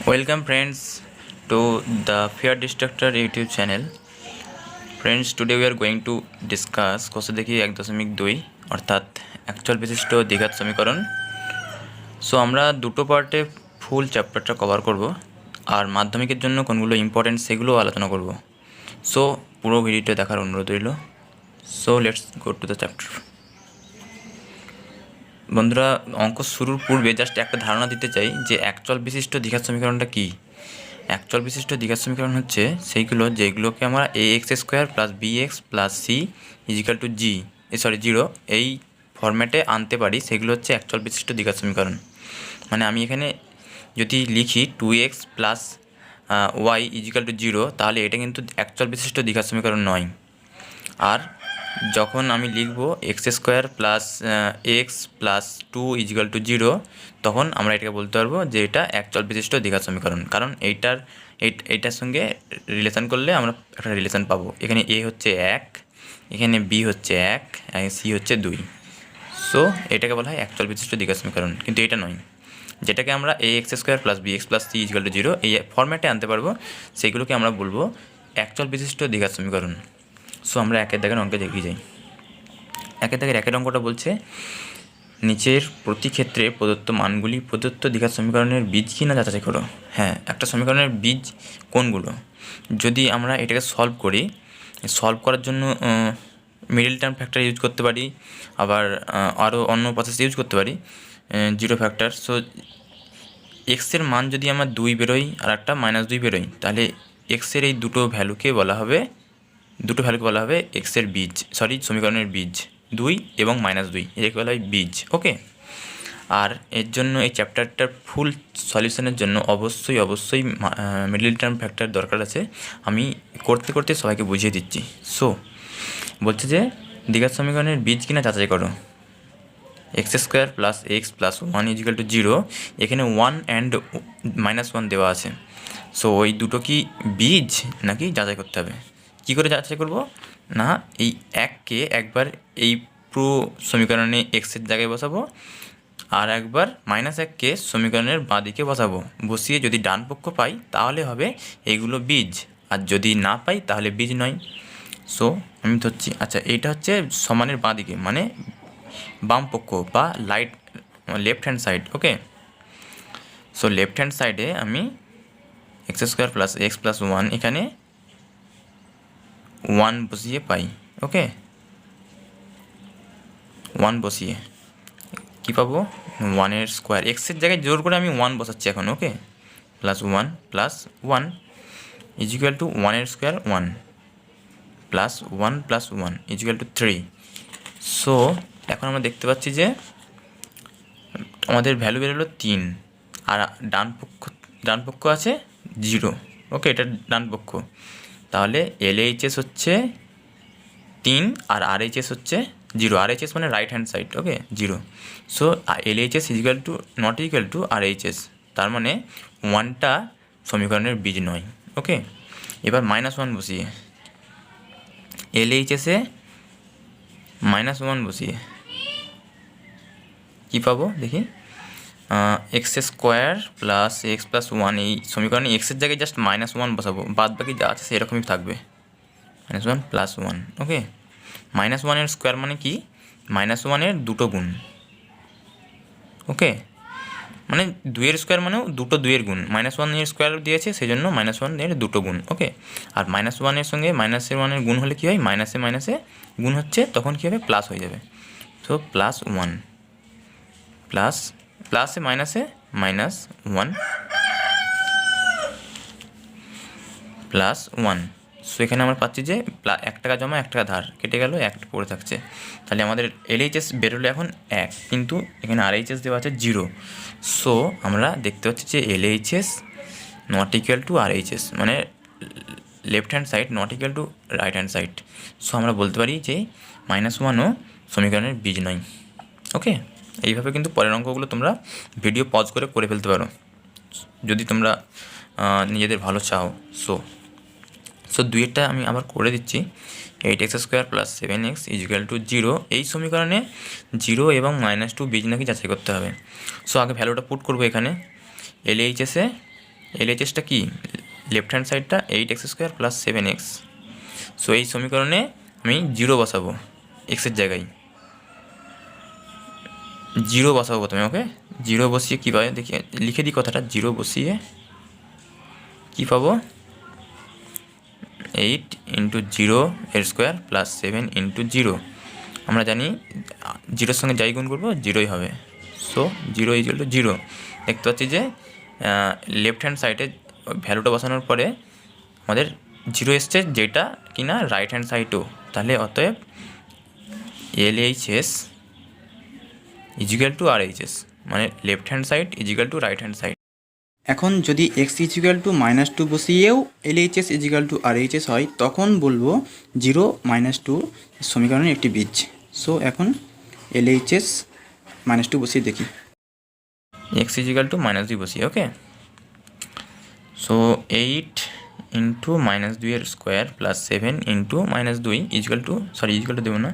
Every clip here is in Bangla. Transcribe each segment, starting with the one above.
Welcome friends to the Fear Destructor YouTube channel. Friends, today we are going to discuss কোষে দেখি 1.2 অর্থাৎ অ্যাকচুয়াল বিশিষ্ট দ্বিঘাত সমীকরণ। সো আমরা দুটো পার্টে ফুল চ্যাপ্টারটা কভার করব আর মাধ্যমিকের জন্য কোনগুলো ইম্পর্টেন্ট সেগুলো আলোচনা করব। সো পুরো ভিডিওটা দেখার অনুরোধ রইল। So let's go to the chapter. বন্ধুরা, অঙ্ক শুরুর পূর্বে জাস্ট একটা ধারণা দিতে চাই যে অ্যাকচুয়াল বিশিষ্ট দ্বিঘাত সমীকরণটা কী। অ্যাকচুয়াল বিশিষ্ট দ্বিঘাত সমীকরণ হচ্ছে সেইগুলো যেগুলোকে আমরা ax² + bx + c = জিরো এই ফরম্যাটে আনতে পারি, সেগুলো হচ্ছে অ্যাকচুয়াল বিশিষ্ট দ্বিঘাত সমীকরণ। মানে আমি এখানে যদি লিখি 2x + y = 0, তাহলে এটা কিন্তু অ্যাকচুয়াল বিশিষ্ট দ্বিঘাত সমীকরণ নয়। আর যখন আমি লিখব x² + x + 2 = 0, তখন আমরা এটাকে বলতে পারবো যে এটা অ্যাকচুয়াল বিশিষ্ট দ্বিঘাত সমীকরণ, কারণ এইটার সঙ্গে রিলেশন করলে আমরা একটা রিলেশন পাবো। এখানে a হচ্ছে 1, এখানে b হচ্ছে 1, c হচ্ছে 2। সো এটাকে বলা হয় অ্যাকচুয়াল বিশিষ্ট দ্বিঘাত সমীকরণ, কিন্তু এটা নয়। যেটাকে আমরা ax² + bx + c = 0 এই ফরম্যাটে আনতে পারবো, সেইগুলোকে আমরা বলবো অ্যাকচুয়াল বিশিষ্ট দ্বিঘাত সমীকরণ। সো আমরা একের দাগের অঙ্কে দেখিয়ে যাই। একের দাগের একের অঙ্কটা বলছে নিচের প্রতি ক্ষেত্রে প্রদত্ত মানগুলি প্রদত্ত দ্বিঘাত সমীকরণের বীজ কিনা যাচাই করো। হ্যাঁ, একটা সমীকরণের বীজ কোনগুলো। যদি আমরা এটাকে সলভ করি, সলভ করার জন্য মিডল টার্ম ফ্যাক্টর ইউজ করতে পারি, আবার আরও অন্য প্রসেস ইউজ করতে পারি, জিরো ফ্যাক্টর। সো এক্সের মান যদি আমার 2 বেরোয় আর একটা -2 বেরোয়, তাহলে এক্সের এই দুটো ভ্যালুকে বলা হবে এক্সের বীজ, সমীকরণের বীজ 2 এবং -2, এটাকে বলা হয় বীজ। ওকে। আর এর জন্য এই চ্যাপ্টারটার ফুল সলিউশনের জন্য অবশ্যই মিডল টার্ম ফ্যাক্টর দরকার আছে। আমি করতে সবাইকে বুঝিয়ে দিচ্ছি। সো বলছে যে দ্বিঘাত সমীকরণের বীজ কিনা যাচাই করো। x² + x + 1 = 0, এখানে 1 and -1 দেওয়া আছে। সো ওই দুটো কি বীজ নাকি যাচাই করতে হবে। কী করে যাচাই করব না, এই 1কে একবার এই পুরো সমীকরণে এক্সের জায়গায় বসাবো, আর একবার -1কে সমীকরণের বাঁ দিকে বসাবো। বসিয়ে যদি ডান পক্ষ পাই তাহলে হবে এইগুলো বীজ, আর যদি না পাই তাহলে বীজ নয়। সো আমি ধরছি, আচ্ছা এইটা হচ্ছে সমানের বাঁ দিকে, মানে বাম পক্ষ বা লেফট হ্যান্ড সাইড। ওকে। সো লেফট হ্যান্ড সাইডে আমি x² + x + 1, এখানে 1 বসিয়ে পাই। ওকে, 1 বসিয়ে কী পাবো, 1 স্কোয়ার। এক্সের জায়গায় জোর করে আমি 1 বসাচ্ছি এখন। ওকে, +1 + 1 = 1 স্কোয়ার 1 + 1 + 1 = 3। সো এখন আমরা দেখতে পাচ্ছি যে আমাদের ভ্যালু বেরোলো 3, আর ডান পক্ষ আছে 0। ওকে, এটা ডান পক্ষ। তাহলে LHS হচ্ছে 3 আর RHS হচ্ছে 0। RHS মানে রাইট হ্যান্ড সাইড। ওকে, 0। সো LHS = RHS, তার মানে 1টা সমীকরণের বীজ নয়। ওকে, এবার -1 বসিয়ে LHS-এ -1 বসিয়ে কী পাবো দেখি, x² + x + 1, এই সমীকরণে এক্সের জায়গায় জাস্ট -1 বসাবো, বাদ বাকি যা আছে সেরকমই থাকবে, -1 + 1। ওকে, -1 স্কোয়ার মানে কি, -1 দুটো গুণ। ওকে, মানে 2 স্কোয়ার মানেও দুটো 2 গুণ। -1 স্কোয়ার দিয়েছে, সেই জন্য -1 দুটো গুণ। ওকে, আর -1 সঙ্গে -1 গুণ হলে কী হয়, মাইনাসে গুণ হচ্ছে, তখন কী হবে, প্লাস হয়ে যাবে। সো +1 প্লাসে -1 +1। সো এখানে আমরা পাচ্ছি যে 1 টাকা জমা 1 টাকা ধার কেটে গেল, 1 পড়ে থাকছে। তাহলে আমাদের LHS বেরোলো এখন 1, কিন্তু এখানে RHS দেওয়া আছে 0। সো আমরা দেখতে পাচ্ছি যে LHS = RHS, মানে left hand side right hand side. So আমরা বলতে পারি যে -1ও সমীকরণের বীজ নয়। ওকে, এইভাবে কিন্তু পরের অঙ্কগুলো তোমরা ভিডিও পজ করে ফেলতে পারো যদি তোমরা নিজেদের ভালো চাও। সো 2-এরটা আমি আবার করে দিচ্ছি। 8x² + 7x = 0, এই সমীকরণে 0 এবং -2 বীজ নাকি যাচাই করতে হবে। সো আগে ভ্যালুটা পুট করবো এখানে। LHS-এ এলএইচএসটা কি, লেফট হ্যান্ড সাইডটা 8x² + 7x। সো এই সমীকরণে আমি 0 বসাবো, এক্সের জায়গায় 0 বসাবো প্রথমে। ওকে, 0 বসিয়ে কী পাবে দেখি, লিখে দিই কথাটা। 0 বসিয়ে কী পাবো, 8 × 0² + 7 × 0। আমরা জানি 0-র সঙ্গে যাই গুণ করবো 0ই হবে। সো 0 = 0। দেখতে পাচ্ছি যে লেফট হ্যান্ড সাইডে ভ্যালুটা বসানোর পরে আমাদের 0 এসছে, যেটা কিনা রাইট হ্যান্ড সাইডও। তাহলে অতএব LHS = RHS, মানে left hand side = right hand side. এখন যদি x = -2 বসিয়েও LHS = RHS হয়, তখন বলবো 0 - 2 সমীকরণের একটি বীজ। সো এখন LHS -2 বসিয়ে দেখি। x = -2 বসিয়ে। ওকে, সো 8 × -2² + 7 × -2 = দেবো না,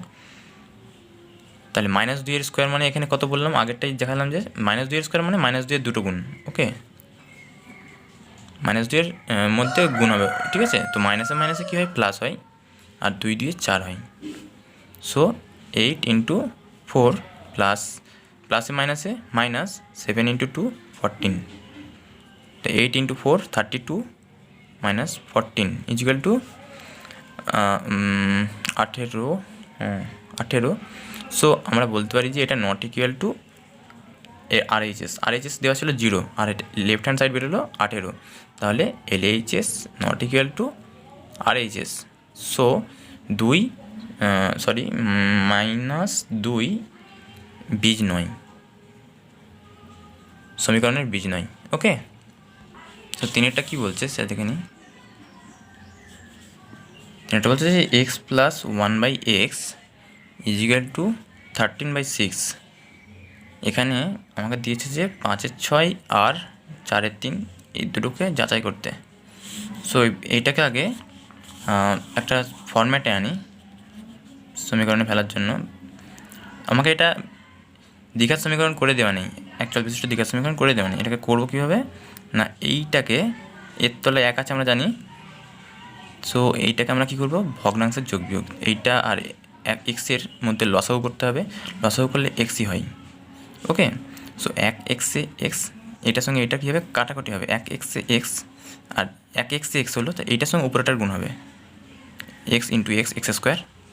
তাহলে -2² মানে এখানে কত বললাম, আগেরটাই দেখালাম যে -2² মানে -2 দুটো গুণ। ওকে, -2 মধ্যে গুণ হবে, ঠিক আছে। তো মাইনাসে মাইনাসে কী হয়, প্লাস হয়, আর 2 × 4 হয়। সো 8 × 4 প্লাসে মাইনাসে মাইনাস 7 × 2 14। তো 8 × 4 32 - 14 = 18। সো আমরা বলতে পারি যে এটা নট ইকুয়াল টু RHS দেওয়া ছিল 0, আর লেফট হ্যান্ড সাইড বেরোলো 18। তাহলে LHS not equal two RHS। So -2 বীজ নয়, সমীকরণের বীজ নয়। ওকে, তো তিনেরটা কী বলছে সেটা দেখে নিই। তিনেরটা বলছে যে x + 1/x = 13/6। এখানে আমাকে দিয়েছে যে 5-এর 6 আর 4-এর 3 এই দুটোকে যাচাই করতে। সো এইটাকে আগে একটা ফরম্যাটে আনি সমীকরণে ফেলার জন্য। আমাকে এটা দ্বিঘাত সমীকরণ করে দেওয়া নেই, অ্যাকচুয়াল বিশিষ্ট দ্বিঘাত সমীকরণ করে দেওয়া নেই। এটাকে করবো কীভাবে না, এইটাকে এর তলায় 1 আছে আমরা জানি। সো এইটাকে আমরা কী করবো, ভগ্নাংশের যোগ বিয়োগ, এইটা আর এক্সের মধ্যে লসাগু করতে হবে। লসাগু করলে এক্সই হয়। ওকে, সো 1x এ x, এটার সঙ্গে এটা কী হবে, কাটাকাটি হবে। 1x এ x আর 1x এ x হলো, তো এইটার সঙ্গে উপরেটার গুণ হবে, x × x²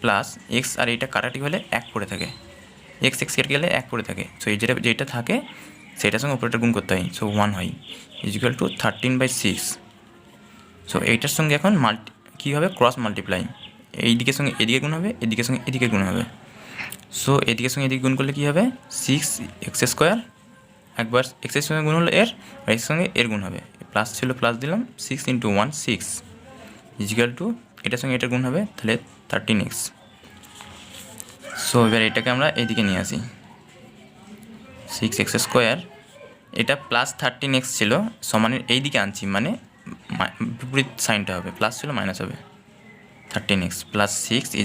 প্লাস x, আর এইটা কাটাটি হলে 1 পড়ে থাকে, x কেটে গেলে 1 পড়ে থাকে। সো এই যেটা থাকে সেটার সঙ্গে উপরেটার গুণ করতে হয়। সো 1 হয় = 13/6। সো এইটার সঙ্গে এখন কী হবে, ক্রস মাল্টিপ্লাই, এই দিকের সঙ্গে এদিকে গুণ হবে, এদিকের সঙ্গে এদিকে গুণ হবে। সো এদিকের সঙ্গে এদিকে গুণ করলে কী হবে, 6x², একবার এক্সের সঙ্গে গুণ হলো এর, আর এর সঙ্গে এর গুণ হবে, প্লাস ছিল প্লাস দিলাম, 6 × 1 6 = এটার সঙ্গে এটার গুণ হবে, তাহলে 13x। সো এবার এটাকে আমরা এইদিকে নিয়ে আসি, 6x², এটা প্লাস 13x ছিল, সমানের এই দিকে আনছি, মানে বিপরীত সাইনটা হবে, প্লাস ছিল মাইনাস হবে, 13x + 6 =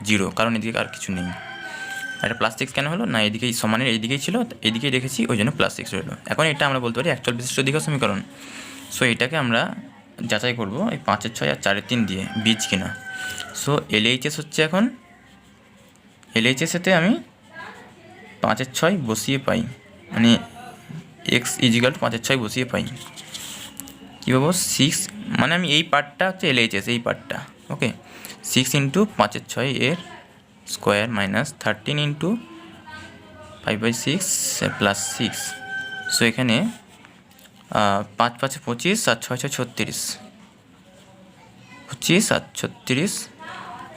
0, কারণ এদিকে আর কিছু নেই। এটা +6 কেন হলো না, এদিকেই সমানের এইদিকেই ছিল, এইদিকেই রেখেছি, ওই জন্য +6 রইলো। এখন এটা আমরা বলতে পারি অ্যাকচুয়াল বিশিষ্ট দ্বিঘাত সমীকরণ। সো এটাকে আমরা যাচাই করবো এই 5-এর 6 আর 4-এর 3 দিয়ে বীজ কিনা। সো LHS হচ্ছে, এখন LHS-এতে আমি 5-এর 6 বসিয়ে পাই, মানে x = 5-এর 6 বসিয়ে পাই। কী পাবো, 6, মানে আমি এই পার্টটা হচ্ছে LHS, এই পার্টটা। ওকে, 6 × 5-এর 6 এর স্কোয়ার মাইনাস 13 × 5/6 প্লাস 6। সো এখানে 5 × 5 = 25 আর 6 × 6 = 36, 25 আর 36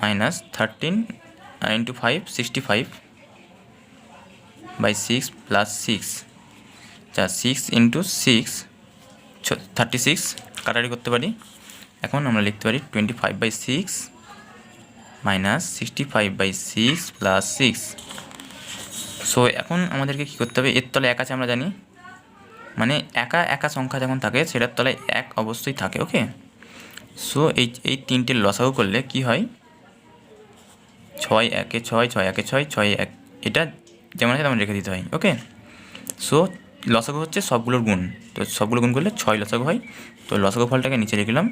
মাইনাস 13 × 5 65/6 প্লাস 6, যা 6 × 6 36, কাটাকাটি করতে পারি। এখন আমরা লিখতে পারি 25/6 মাইনাস 65/6 প্লাস 6। সো এখন আমাদেরকে কী করতে হবে, এর তলায় 1 আছে আমরা জানি, মানে একা সংখ্যা যখন থাকে সেটার তলায় 1 অবশ্যই থাকে। ওকে, সো এই তিনটে লসাগু করলে কি হয়, 6 × 1 = 6, 6 × 1 = 6, 6 × 1, এটা যেমন আছে তেমন রেখে দিতে হয়। ওকে, সো লসাগু হচ্ছে সবগুলোর গুণ, তো তো সবগুলো গুণ করলে 6 লসাগু হয়। তো লসাগু ফলটাকে নিচে লিখলাম।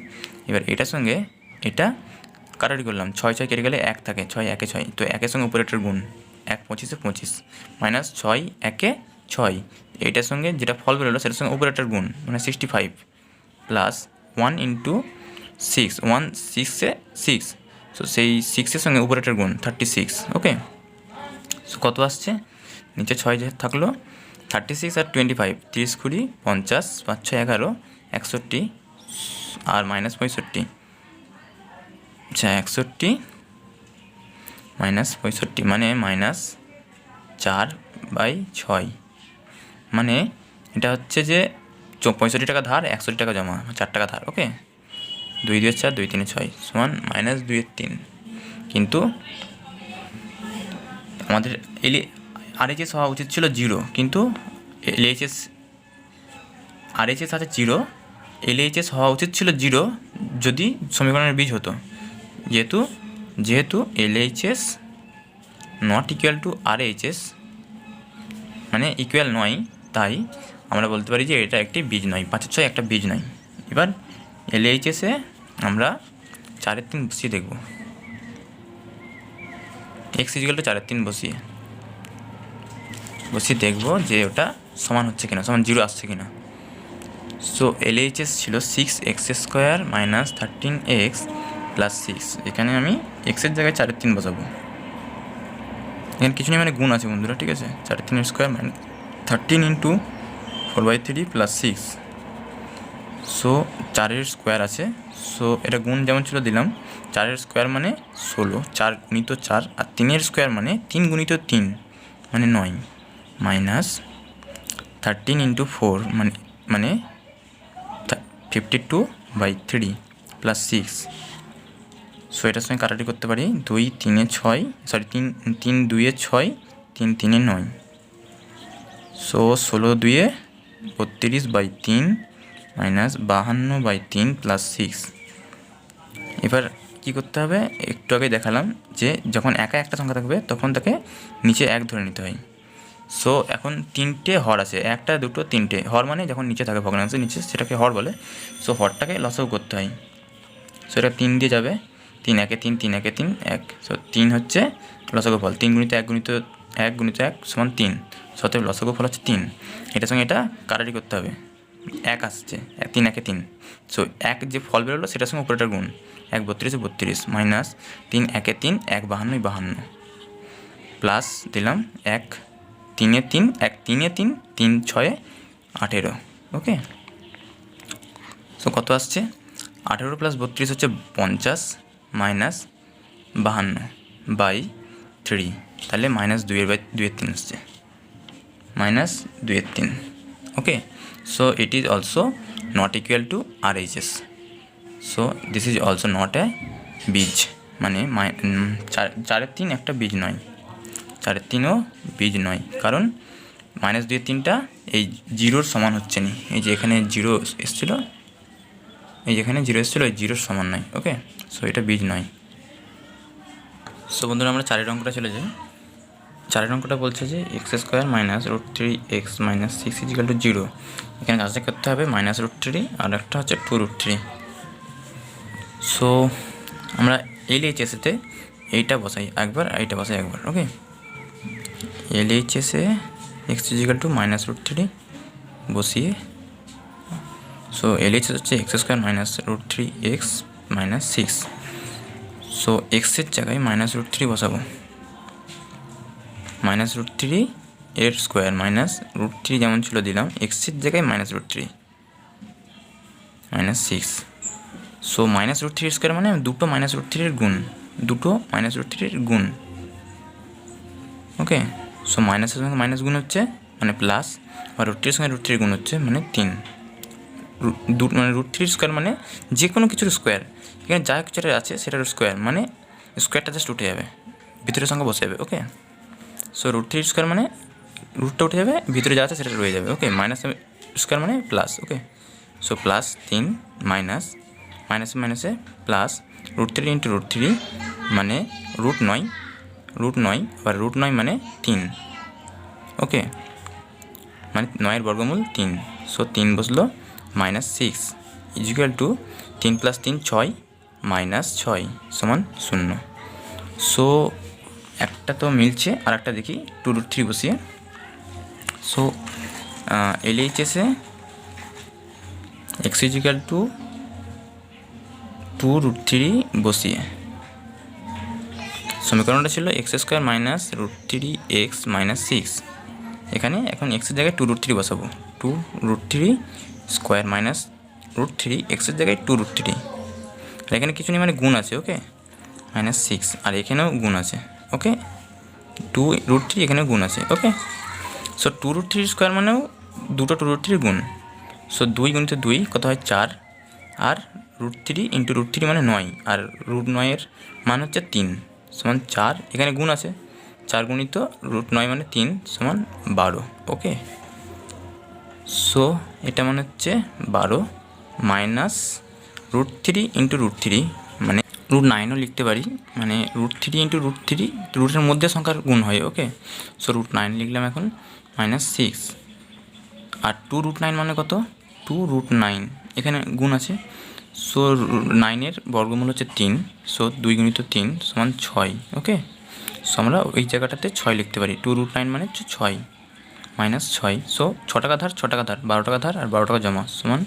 এবার এটার সঙ্গে এটা কাটাকাটি করলাম, 6 6 কেটে গেলে 1 থাকে, 6 1 6, তো 1 সঙ্গে উপরেরটার গুণ 1 25 25 মাইনাস 6 1 6, এইটার সঙ্গে যেটা ফল বেরোলো সেটার সঙ্গে উপরেরটার গুণ মানে 65 প্লাস 1 ইন্টু 6, 1 6 6, সো সেই 6-এর সঙ্গে উপরেরটার গুণ 36। ওকে, সো কত আসছে, নিচে 6 যে থাকলো, 36 আর 25, 30 20 50, 5 6 11, 61 আর মাইনাস 65, আচ্ছা 61 মাইনাস 65 মানে মাইনাস 4/6, মানে এটা হচ্ছে যে 65 টাকা ধার, 61 টাকা জমা, 4 টাকা ধার। ওকে, 2 2 4 2 3 6 সমান মাইনাস 2 3, কিন্তু আমাদের RHS হওয়া উচিত ছিল 0, কিন্তু RHS আছে 0, LHS হওয়া উচিত ছিল 0 যদি সমীকরণের বীজ হতো। যেহেতু LHS not equal two RHS মানে ইকুয়াল নয়, তাই আমরা বলতে পারি যে এটা একটি বীজ নয়, 5 6 একটা বীজ নয়। এবার LHS-এ আমরা 4 3 বসিয়ে দেখব, x ইকুয়াল টু 4 3 বসিয়ে দেখব যে ওটা সমান হচ্ছে কিনা, সমান 0 আসছে কিনা। সো LHS ছিল 6x² মাইনাস 13x প্লাস 6, এখানে আমি এক্সের জায়গায় 4 3 বসাবো। এখানে কিছু নেই, মানে গুণ আছে বন্ধুরা, ঠিক আছে। 4 3 square minus 13 into 4/3 plus 6, so 4-এর স্কোয়ার আছে, সো এটা গুণ যেমন ছিল দিলাম। 4-এর স্কোয়ার মানে 16, 4 গুণিত 4, আর 3-এর স্কোয়ার মানে 3 গুণিত 3 মানে 9, মাইনাস 13 ইন্টু 4 মানে 52/3 প্লাস 6, সো এটার সঙ্গে কাটাকাটি করতে পারি, 2 3 6, সরি 3 2 6, 3 3 9, সো 16 2 32/3 মাইনাস 52/3 প্লাস 6। এবার কী করতে হবে, একটু আগে দেখালাম যে যখন একা একটা সংখ্যা থাকবে তখন তাকে নিচে 1 ধরে নিতে হয়। সো এখন 3টে হর আছে, 1 2 3টে হর, মানে যখন নিচে থাকে ভগ্নাংশের নিচে সেটাকে হর বলে। সো হরটাকে লসাগু করতে হয়, সো এটা 3 দিয়ে যাবে, 3 1 3 3 1 3 1, সো 3 হচ্ছে লসাগু ফল, 3 গুণিত 1 গুণিত 1 গুণিত 1 সমান 3, সতের লসাগু ফল হচ্ছে 3। এটার সঙ্গে এটা কাটাকাটি করতে হবে, 1 আসছে, 3 1 3, সো 1 যে ফল বেরোলো সেটার সঙ্গে উপরেটার গুণ 1 32 32 মাইনাস 3 1 3 1 52 52 প্লাস দিলাম 1 3 3 1 3 3 3 6 18। ওকে, সো কত আসছে, 18 প্লাস 32 হচ্ছে 50 মাইনাস 52/3, তাহলে মাইনাস 2/3 আসছে, minus 2/3। Okay, so it is also not equal to RHS, so this is also not a বীজ, মানে 4 3 একটা বীজ নয়, 4 3ও বীজ নয়, কারণ মাইনাস 2/3টা এই 0-র সমান হচ্ছে না, এই যে এখানে 0 এসেছিলো, এই যেখানে 0 এসেছিলো এই 0-র সমান নয়। ওকে, সো এটা বীজ নয়। সো বন্ধুরা আমরা 4-এর অঙ্কটা চলে যাই। 4-এর অঙ্কটা বলছে যে x² minus √3x minus 6 equal to 0, এখানে কাজটা করতে হবে মাইনাস √3 আর একটা হচ্ছে 2√3। সো আমরা LHS-এতে এইটা বসাই একবার, এইটা বসাই একবার। ওকে, LHS-এ x ইজিক্যাল টু মাইনাস √3 বসিয়ে, সো LHS হচ্ছে x² minus √3x minus 6, so এক্সের জায়গায় মাইনাস √3 বসাবো, মাইনাস √3 এর স্কোয়ার মাইনাস √3 যেমন ছিল দিলাম, এক্সের জায়গায় minus √3 minus 6, so minus √3 square মানে দুটো মাইনাস √3 গুণ, দুটো মাইনাস √3 গুণ। ওকে, সো মাইনাসের সঙ্গে মাইনাস গুণ হচ্ছে মানে প্লাস, আর √3 সঙ্গে √3 গুণ হচ্ছে মানে 3, মানে √3 স্কোয়ার মানে যে কোনো কিছুর স্কোয়ার, এখানে যা কিছুটা আছে সেটার স্কোয়ার, মানে স্কোয়ারটা জাস্ট উঠে যাবে, ভিতরের সঙ্গে বসে যাবে। ওকে, সো √3 স্কোয়ার মানে রুটটা উঠে যাবে, ভিতরে যা আছে সেটা রয়ে যাবে। ওকে, মাইনাস স্কোয়ার মানে প্লাস। ওকে, সো প্লাস 3 মাইনাস মাইনাসে প্লাস √3 ইন্টু √3 মানে √9, আর √9 মানে 3। ওকে, মানে 9-এর বর্গমূল 3, সো 3 বসলো -6 ইজিক্যাল টু 3 + 3 6 -6 সমান 0। সো একটা তো মিলছে, আর একটা দেখি 2√3 বসিয়ে। সো LHS-এ x ইজিক্যাল টু 2√3 বসিয়ে সমীকরণটা ছিল x² -√3x -6। এখানে এখন এক্সের জায়গায় 2√3 বসাবো, 2√3² -√3 এক্সের জায়গায় 2√3। আর এখানে কিছু নেই, মানে গুণ আছে, ওকে, -6, আর এখানেও গুণ আছে, ওকে, 2√3 এখানেও গুণ আছে, ওকে। সো 2√3² মানেও দুটো 2√3 গুণ। সো 2 × 2 কত হয় 4, আর √3 × √3 মানে 9, আর √9 মান হচ্ছে 3 সমান 4। এখানে গুণ আছে, 4 গুণিত √9 মানে 3 সমান 12, ওকে। সো এটা মানে হচ্ছে 12 মাইনাস √3 × √3 মানে √9ও লিখতে পারি, মানে √3 × √3 রুটের মধ্যে সংখ্যার গুণ হয়, ওকে। সো √9 লিখলাম এখন -6, আর 2√9 মানে কত, 2√9 এখানে গুণ আছে। সো 9-এর বর্গমূল হচ্ছে 3, সো 2 × 3 সমান 6, ওকে। সো আমরা ওই জায়গাটাতে 6 লিখতে পারি, 2√9 মানে হচ্ছে 6 -6। সো 6 টাকা ধার 6 টাকা ধার, 12 টাকা ধার আর 12 টাকা জমা সমান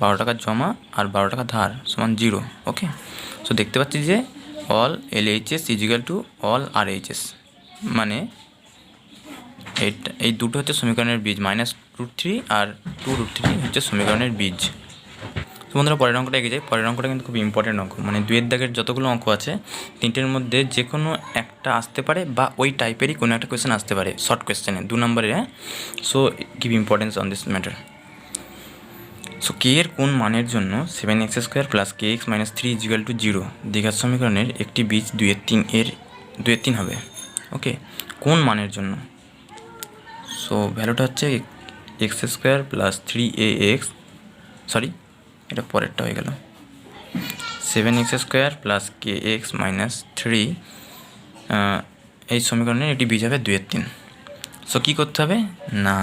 12 টাকা জমা আর 12 টাকা ধার সমান 0, ওকে। সো দেখতে পাচ্ছি যে all LHS equal to all RHS, মানে এই দুটো হচ্ছে সমীকরণের বীজ, -√3 আর 2√3 হচ্ছে সমীকরণের বীজ। তো বন্ধুরা পরের অঙ্কটা এগিয়ে যায়। পরের অঙ্কটা কিন্তু খুব ইম্পর্টেন্ট অঙ্ক, মানে 2-এর দাগের যতগুলো অঙ্ক আছে 3টের মধ্যে যে কোনো একটা আসতে পারে বা ওই টাইপেরই কোনো একটা কোয়েশ্চেন আসতে পারে, শর্ট কোয়েশ্চেনে 2 নম্বরে, হ্যাঁ। So give importance on this matter. So কে এর কোন মানের জন্য 7x² + kx - 3 = 0 দ্বিঘাত সমীকরণের একটি বীজ 2-এর 3 হবে, ওকে। কোন মানের জন্য? সো ভ্যালুটা হচ্ছে x² + 3ax, সরি এটা পরেরটা হয়ে গেল, 7x² + kx - 3 এই সমীকরণের একটি বীজ হবে 2-এর 3। সো কী করতে হবে না,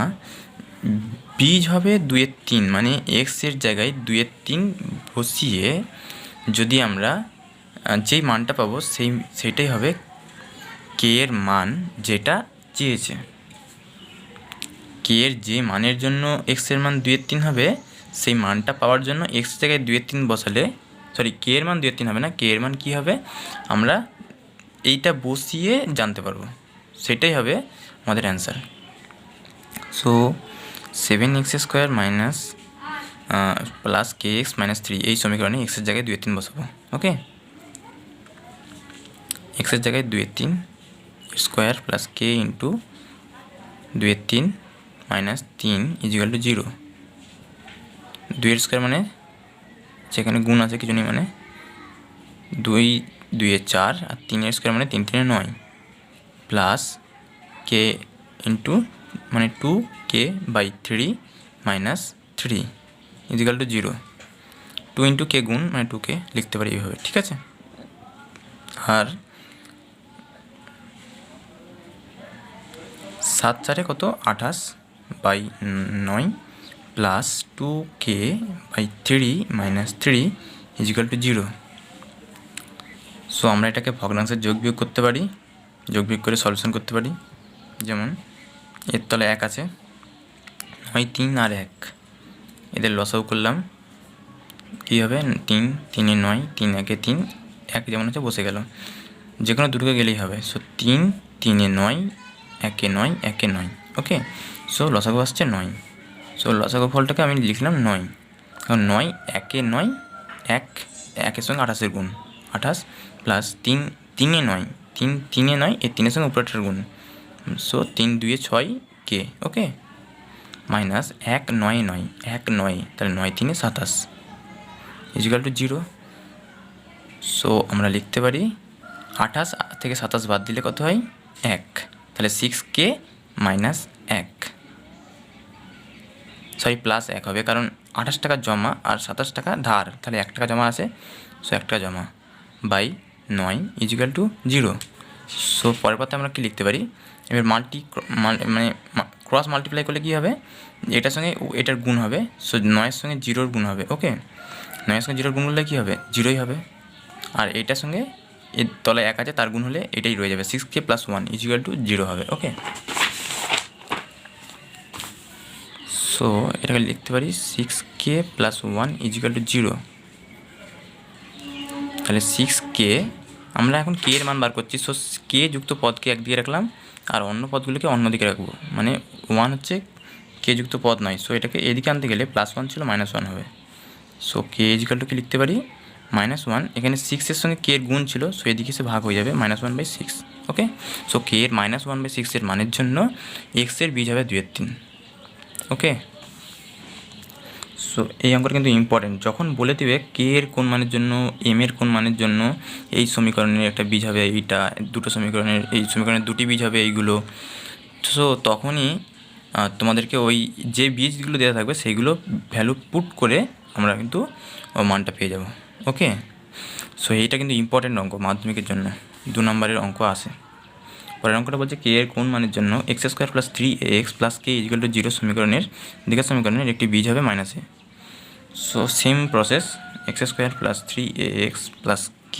বীজ হবে 2-এর 3, মানে এক্সের জায়গায় 2-এর 3 বসিয়ে যদি আমরা যেই মানটা পাবো সেইটাই হবে কে এর মান, যেটা চেয়েছে। কে এর যে মানের জন্য এক্সের মান 2-এর 3 হবে, সেই মানটা পাওয়ার জন্য এক্স জায়গায় 2-এর 3 বসালে, সরি কে এর মান 2-এর 3 হবে না, কে এর মান কী হবে আমরা এইটা বসিয়ে জানতে পারবো, সেটাই হবে আমাদের অ্যান্সার। সো 7x² + kx - 3 এই সমীকরণে এক্সের জায়গায় 2-এর 3 বসাবো, ওকে। এক্সের জায়গায় 2-এর 3² + k × 2-এর 3 - 3 = 0। 2-এর স্কোয়ার মানে সেখানে গুণ আছে কিছু নেই, মানে 2 × 4 আর 3-এর স্কোয়ার মানে 3 × 3 = 9 প্লাস k মানে 2k/3 - 3 = 0। 2 × k গুণ মানে 2k লিখতে পারি এইভাবে, ঠিক আছে। আর 7 × 4 কত 28/9 প্লাস 2k/3 - 3 = 0। সো আমরা এটাকে ভগ্নাংশের যোগ বিয়োগ করতে পারি, যোগ বিয়োগ করে সলিউশন করতে পারি। যেমন এর তলে 1 আছে, 9 3 আর 1, এদের লসাগু করলাম, কী হবে 3 3 এ 9 3 1 এ 3, 1 যেমন আছে বসে গেল, যে কোনো দুটোকে গেলেই হবে। সো 3 3 এ 9 1 এ 9 1 এ 9, ওকে। সো লসাগু আসছে 9। সো লসাগু ফলটাকে আমি লিখলাম 9, কারণ 9 1 এ 9, 1 1-এর সঙ্গে 28-এর গুণ 28 প্লাস 3 3 এ 9 3 3 এ 9 এই 3-এর সঙ্গে উপরেরটার গুণ। সো 3 2 এ 6 কে, ওকে, মাইনাস 1 9 এ 9 1 9, তাহলে 9 3 এ 27 = 0। সো আমরা লিখতে পারি 28 থেকে 27 বাদ দিলে কত হয় 1, তাহলে 6k - 1, সরি প্লাস 1 হবে, কারণ 28 টাকা জমা আর 27 টাকা ধার, তাহলে 1 টাকা জমা আছে, সো 1 টাকা জমা বাই 9 = 0। সো পরের পাতে আমরা কি লিখতে পারি, এবার মানে ক্রস মাল্টিপ্লাই করলে কী হবে এটার সঙ্গে এটার গুণ হবে, সো 9-এর সঙ্গে 0-র গুণ হবে। ওকে, 9-এর সঙ্গে 0-র গুণ হলে কী হবে, 0ই হবে। আর এটার সঙ্গে এর তলায় 1 আছে, তার গুণ হলে এটাই রয়ে যাবে, 6k + 1 = 0 হবে। ওকে, সো এটাকে লিখতে পারি 6k + 1 = 0। তাহলে 6k, আমরা এখন k এর মান বার করছি, সো k যুক্ত পদকে একদিকে রাখলাম আর অন্য পদগুলোকে অন্যদিকে রাখবো, মানে 1 হচ্ছে k যুক্ত পদ নয়, সো এটাকে এদিকে আনতে গেলে +1 ছিল -1 হবে। সো k = কি লিখতে পারি -1, এখানে 6-এর সঙ্গে k এর গুণ ছিল, সো এদিকে এসে ভাগ হয়ে যাবে -1/6। ওকে, সো k এর -1/6 এর মানের জন্য x এর বীজ হবে 2/3। ওকে, সো এই অঙ্কটা কিন্তু ইম্পর্টেন্ট, যখন বলে দিবে কে এর কোন মানের জন্য এম এর কোন মানের জন্য এই সমীকরণের একটা বীজ হবে এইটা, দুটো সমীকরণের এই সমীকরণের দুটি বীজ হবে এইগুলো, সো তখনই তোমাদেরকে ওই যে বীজগুলো দেওয়া থাকবে সেইগুলো ভ্যালু পুট করে আমরা কিন্তু মানটা পেয়ে যাব। ওকে, সো এইটা কিন্তু ইম্পর্টেন্ট অঙ্ক, মাধ্যমিকের জন্য 2 নম্বরের অঙ্ক আসে। পরের অঙ্কটা বলছে কে এর কোন মানের জন্য x² + 3ax + k = 0 সমীকরণের দ্বিঘাত সমীকরণের একটি বীজ হবে -a। So same process, x² + 3ax + k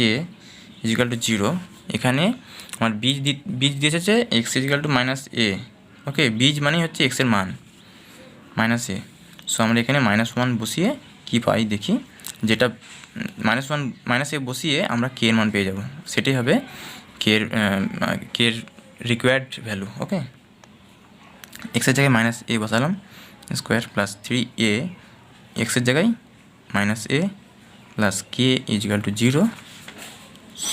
= 0। এখানে আমার বীজ দিয়েছে x = -a। ওকে, বীজ মানেই হচ্ছে x এর মান -a। সো আমরা এখানে -1 বসিয়ে কি পাই দেখি, যেটা -a বসিয়ে আমরা k এর মান পেয়ে যাব, সেটাই হবে k এর রিকোয়ার্ড ভ্যালু। ওকে, x এর জায়গায় -a বসালাম, স্কোয়ার + 3a, x এর জায়গায় -a + k = 0।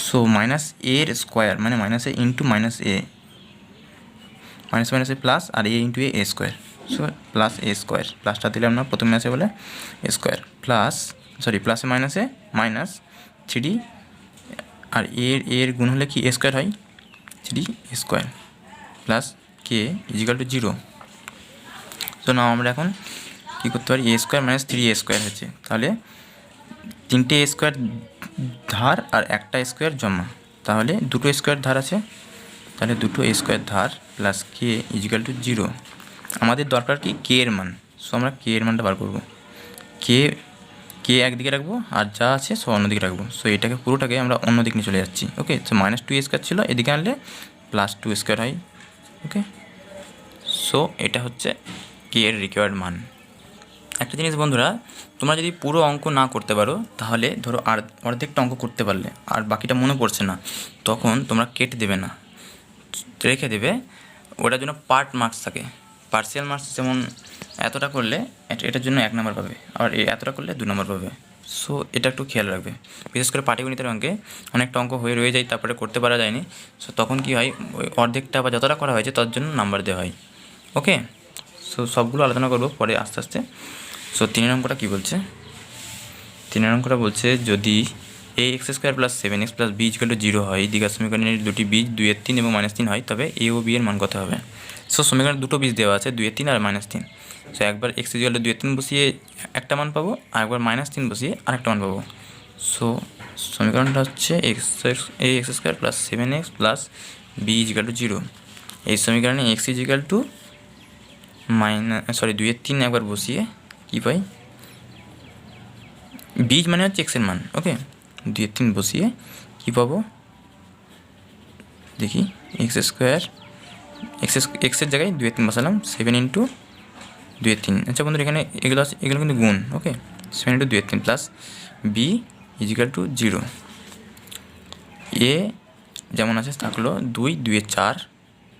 সো -a এর স্কোয়ার মানে -a into -a, -a plus or a into a square, so +a², প্লাসটা দিলাম না, প্রথমে আছে বলে স্কোয়ার প্লাস প্লাসে মাইনাসে -3 আর এর গুণ হলে কি a² হয়, 3a² প্লাস k = 0। সো না আমরা এখন কী করতে পারি, a² - 3a² হচ্ছে, তাহলে 3টে a² ধার আর একটা স্কোয়ার জমা, তাহলে 2টো স্কোয়ার ধার আছে, তাহলে 2টো a² ধার প্লাস k = 0। আমাদের দরকার কি k এর মান, সো আমরা k এর মানটা বার করবো, k একদিকে রাখবো আর যা আছে সব অন্যদিকে রাখবো, সো এটাকে পুরোটাকে আমরা অন্য দিকে নিয়ে চলে যাচ্ছি। ওকে, সো -2a² ছিল, এদিকে আনলে +2a² হয়। ওকে, সো এটা হচ্ছে k এর রিকোয়ার্ড মান। একটা জিনিস বন্ধুরা, তোমরা যদি পুরো অঙ্ক না করতে পারো, তাহলে ধরো আর অর্ধেকটা অঙ্ক করতে পারলে আর বাকিটা মনে পড়ছে না, তখন তোমরা কেটে দেবে না, রেখে দেবে, ওটার জন্য পার্ট মার্কস থাকে, পার্সিয়াল মার্কস, যেমন এতটা করলে এটার জন্য 1 নম্বর পাবে, আর এতটা করলে 2 নম্বর পাবে। সো এটা একটু খেয়াল রাখবে, বিশেষ করে পাটিগণিতের অঙ্কে অনেকটা অঙ্ক হয়ে রয়ে যায়, তারপরে করতে পারা যায়নি, সো তখন কী হয়, ওই অর্ধেকটা বা যতটা করা হয়েছে তার জন্য নাম্বার দেওয়া হয়। ওকে, সো সবগুলো আলোচনা করবো পরে আস্তে আস্তে। সো 3 অঙ্কটা কী বলছে, 3 অঙ্কটা বলছে যদি ax² + 7x + b = 0 হয়, দ্বিঘাত সমীকরণের দুটি বীজ 2/3 এবং -3 হয়, তবে a ও b এর মান কত হবে। সো সমীকরণে দুটো বীজ দেওয়া আছে, 2/3 আর -3। সো একবার x = 2/3 বসিয়ে একটা মান পাবো, আর একবার -3 বসিয়ে আরেকটা মান পাবো। সো সমীকরণটা হচ্ছে ax² + 7x + b = 0। এই সমীকরণে x = 2/3 একবার বসিয়ে কী পাই, বীজ মানে হচ্ছে x এর মান। ওকে, 2/3 বসিয়ে কী পাবো দেখি, x এর জায়গায় 2/3 বসালাম, 7 × 2/3। আচ্ছা বন্ধুরা, এখানে এগুলো আছে, এগুলো কিন্তু গুণ। ওকে, 7 × 2/3 প্লাস b = 0। এ যেমন আছে থাকলো 2, 2 এর 4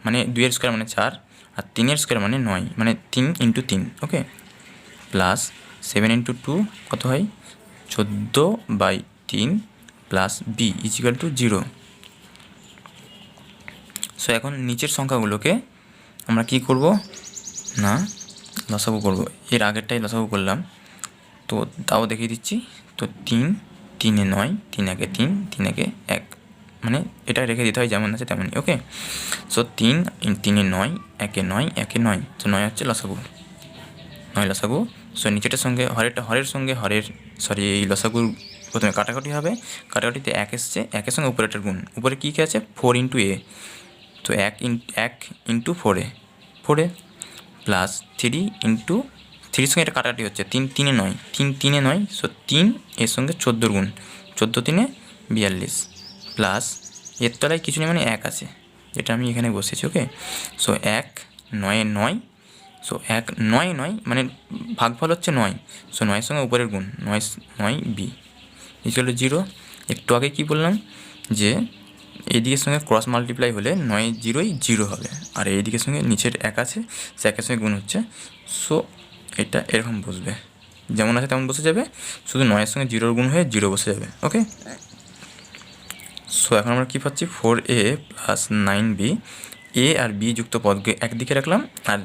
মানে 2 এর স্কোয়ার মানে 4, আর 3 এর স্কোয়ার মানে 9, মানে 3 × 3। ওকে, প্লাস 7 × 2 কত হয়, 14/3 প্লাস b = 0। সো এখন নিচের সংখ্যাগুলোকে আমরা কি করব না, লসাগু করব, এর আগেরটাই লসাগু করলাম, তো তাও দেখিয়ে দিচ্ছি। তো 3, 3 এ 9, 3 × 1 = 3, 3 × 1 1, মানে এটা রেখে দিতে হয় যেমন আছে তেমনই। ওকে, সো 3 × 3 = 9, 1 × 9, 1 × 9, তো 9 হচ্ছে লসাগু, 9 লসাগু। সো নিচেটার সঙ্গে হরের সঙ্গে এই লসাগুর প্রথমে কাটাকাটি হবে, কাটাকাটিতে 1 এসছে, 1-এর সঙ্গে উপরেটার গুণ, উপরে কী আছে 4 × a, তো 1 × 4 এ 4 প্লাস 3 ইন্টু 3 সঙ্গে এটা কাটাকাটি হচ্ছে, 3 3 9, 3 3 9, সো 3 এর সঙ্গে 14 গুণ, 14 3 42, প্লাস এর তলায় কিছু নেই মানে 1 আছে, যেটা আমি এখানে বসেছি। ওকে, সো 1 9 9, সো 1 9 9 মানে ভাগফল হচ্ছে 9, সো 9 সঙ্গে উপরের গুণ 9 9 বি ইকুয়াল টু 0। একটু আগে কি বললাম যে এইদিকের সঙ্গে ক্রস মাল্টিপ্লাই হলে 9 0ই 0 হবে, আর এইদিকের সঙ্গে নিচের 1 আছে, সে 1-এর সঙ্গে গুণ হচ্ছে, সো এটা এরকম বসবে, যেমন আছে তেমন বসে যাবে, শুধু 9-এর সঙ্গে 0 গুণ হয়ে 0 বসে যাবে। ওকে, সো এখন আমরা কী পাচ্ছি, 4a প্লাস 9b, এ আর বি যুক্ত পদকে একদিকে রাখলাম, আর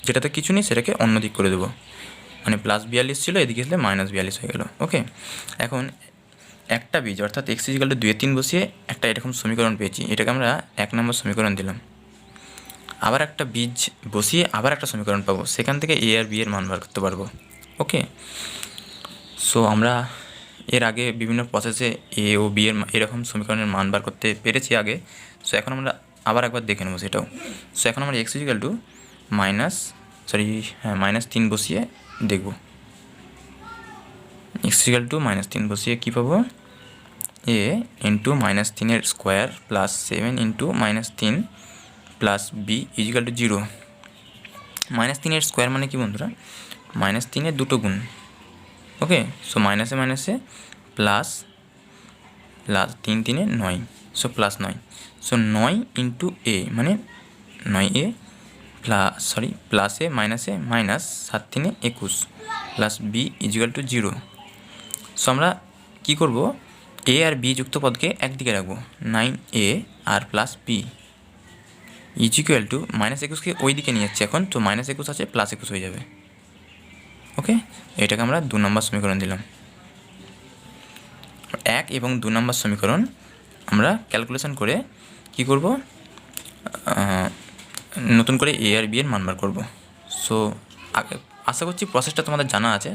যেটাতে কিছু নেই সেটাকে অন্য দিক করে দেবো, মানে প্লাস 42 ছিল, এদিকে আসলে মাইনাস 42 হয়ে গেল। ওকে, এখন একটা বীজ অর্থাৎ x ইকুয়াল টু 2 3 বসিয়ে একটা এরকম সমীকরণ পেয়েছি, এটাকে আমরা 1 নম্বর সমীকরণ দিলাম। আবার একটা বীজ বসিয়ে আবার একটা সমীকরণ পাবো, সেখান থেকে a আর b এর মান বার করতে পারবো। ওকে, সো আমরা এর আগে বিভিন্ন প্রসেসে a ও b এর এরকম সমীকরণের মান বার করতে পেরেছি আগে, সো এখন আমরা আবার একবার দেখে নেবো সেটাও। সো এখন আমরা x ইকুয়াল টু -3 বসিয়ে দেখব। x ইকুয়াল টু -3 বসিয়ে কী পাবো, a into -3 square plus 7 into -3 plus B equal to 0। -3 square মানে কি বন্ধুরা, -3 দুটো গুণ। ওকে, সো মাইনাসে মাইনাসে plus, plus 3 3 9, so plus 9, so 9 into A মানে 9a প্লাসে মাইনাসে minus 7 3 21 plus B equal to 0। So আমরা কী করবো, এ আর বি যুক্ত পদকে একদিকে রাখবো, 9a আর প্লাস বি ইকুয়াল টু -21কে ওই দিকে নিয়ে যাচ্ছে এখন, তো -21 আছে +21 হয়ে যাবে। ওকে, এটাকে আমরা 2 নম্বর সমীকরণ দিলাম। 1 এবং 2 নম্বর সমীকরণ আমরা ক্যালকুলেশন করে কি করব, নতুন করে এ আর বি এর মান বার করবো। সো আশা করছি প্রসেসটা তোমাদের জানা আছে,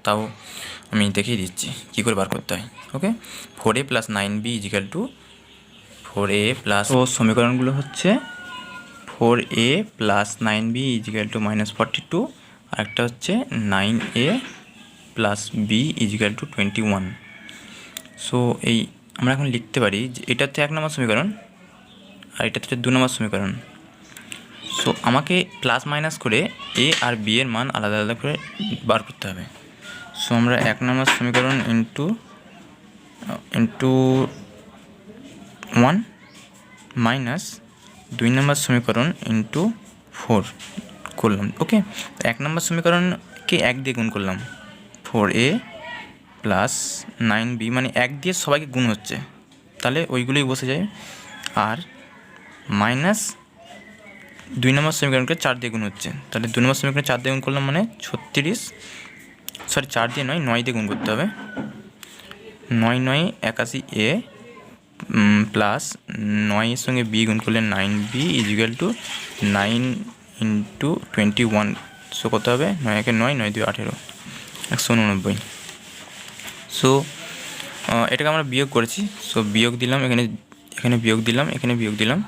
তাও আমি দেখিয়ে দিচ্ছি কী করে বার করতে হয়। Okay, 4a plus 9b equal to 4a plus, ও সমীকরণগুলো হচ্ছে 4a plus 9b equal two -42, আর একটা হচ্ছে 9a plus B equal to 21। So এই আমরা এখন লিখতে পারি যে এটা হচ্ছে 1 নম্বর সমীকরণ আর এটা হচ্ছে 2 নম্বর সমীকরণ। সো আমাকে প্লাস মাইনাস করে এ আর বি এর মান আলাদা আলাদা করে বার করতে হবে। সো আমরা 1 নম্বর সমীকরণ ইন্টু 1 মাইনাস 2 নম্বর সমীকরণ ইন্টু 4 করলাম। ওকে, 1 নম্বর সমীকরণকে 1 দিয়ে গুণ করলাম, 4a প্লাস 9b মানে 1 দিয়ে সবাইকে গুণ হচ্ছে, তাহলে ওইগুলোই বসে যায়, আর মাইনাস 2 নম্বর সমীকরণকে 4 দিয়ে গুণ হচ্ছে, তাহলে 2 নম্বর সমীকরণে 4 দিয়ে গুণ করলাম মানে 4 দিয়ে নয় 9 দিয়ে গুণ করতে হবে, 9 9 81a প্লাস 9 এর সঙ্গে বি গুণ করলে 9b equal two 9 into 21, so কত হবে, 9 1 9 9 2 18 189। সো এটাকে আমরা বিয়োগ করেছি, সো বিয়োগ দিলাম, এখানে বিয়োগ দিলাম, এখানে বিয়োগ দিলাম।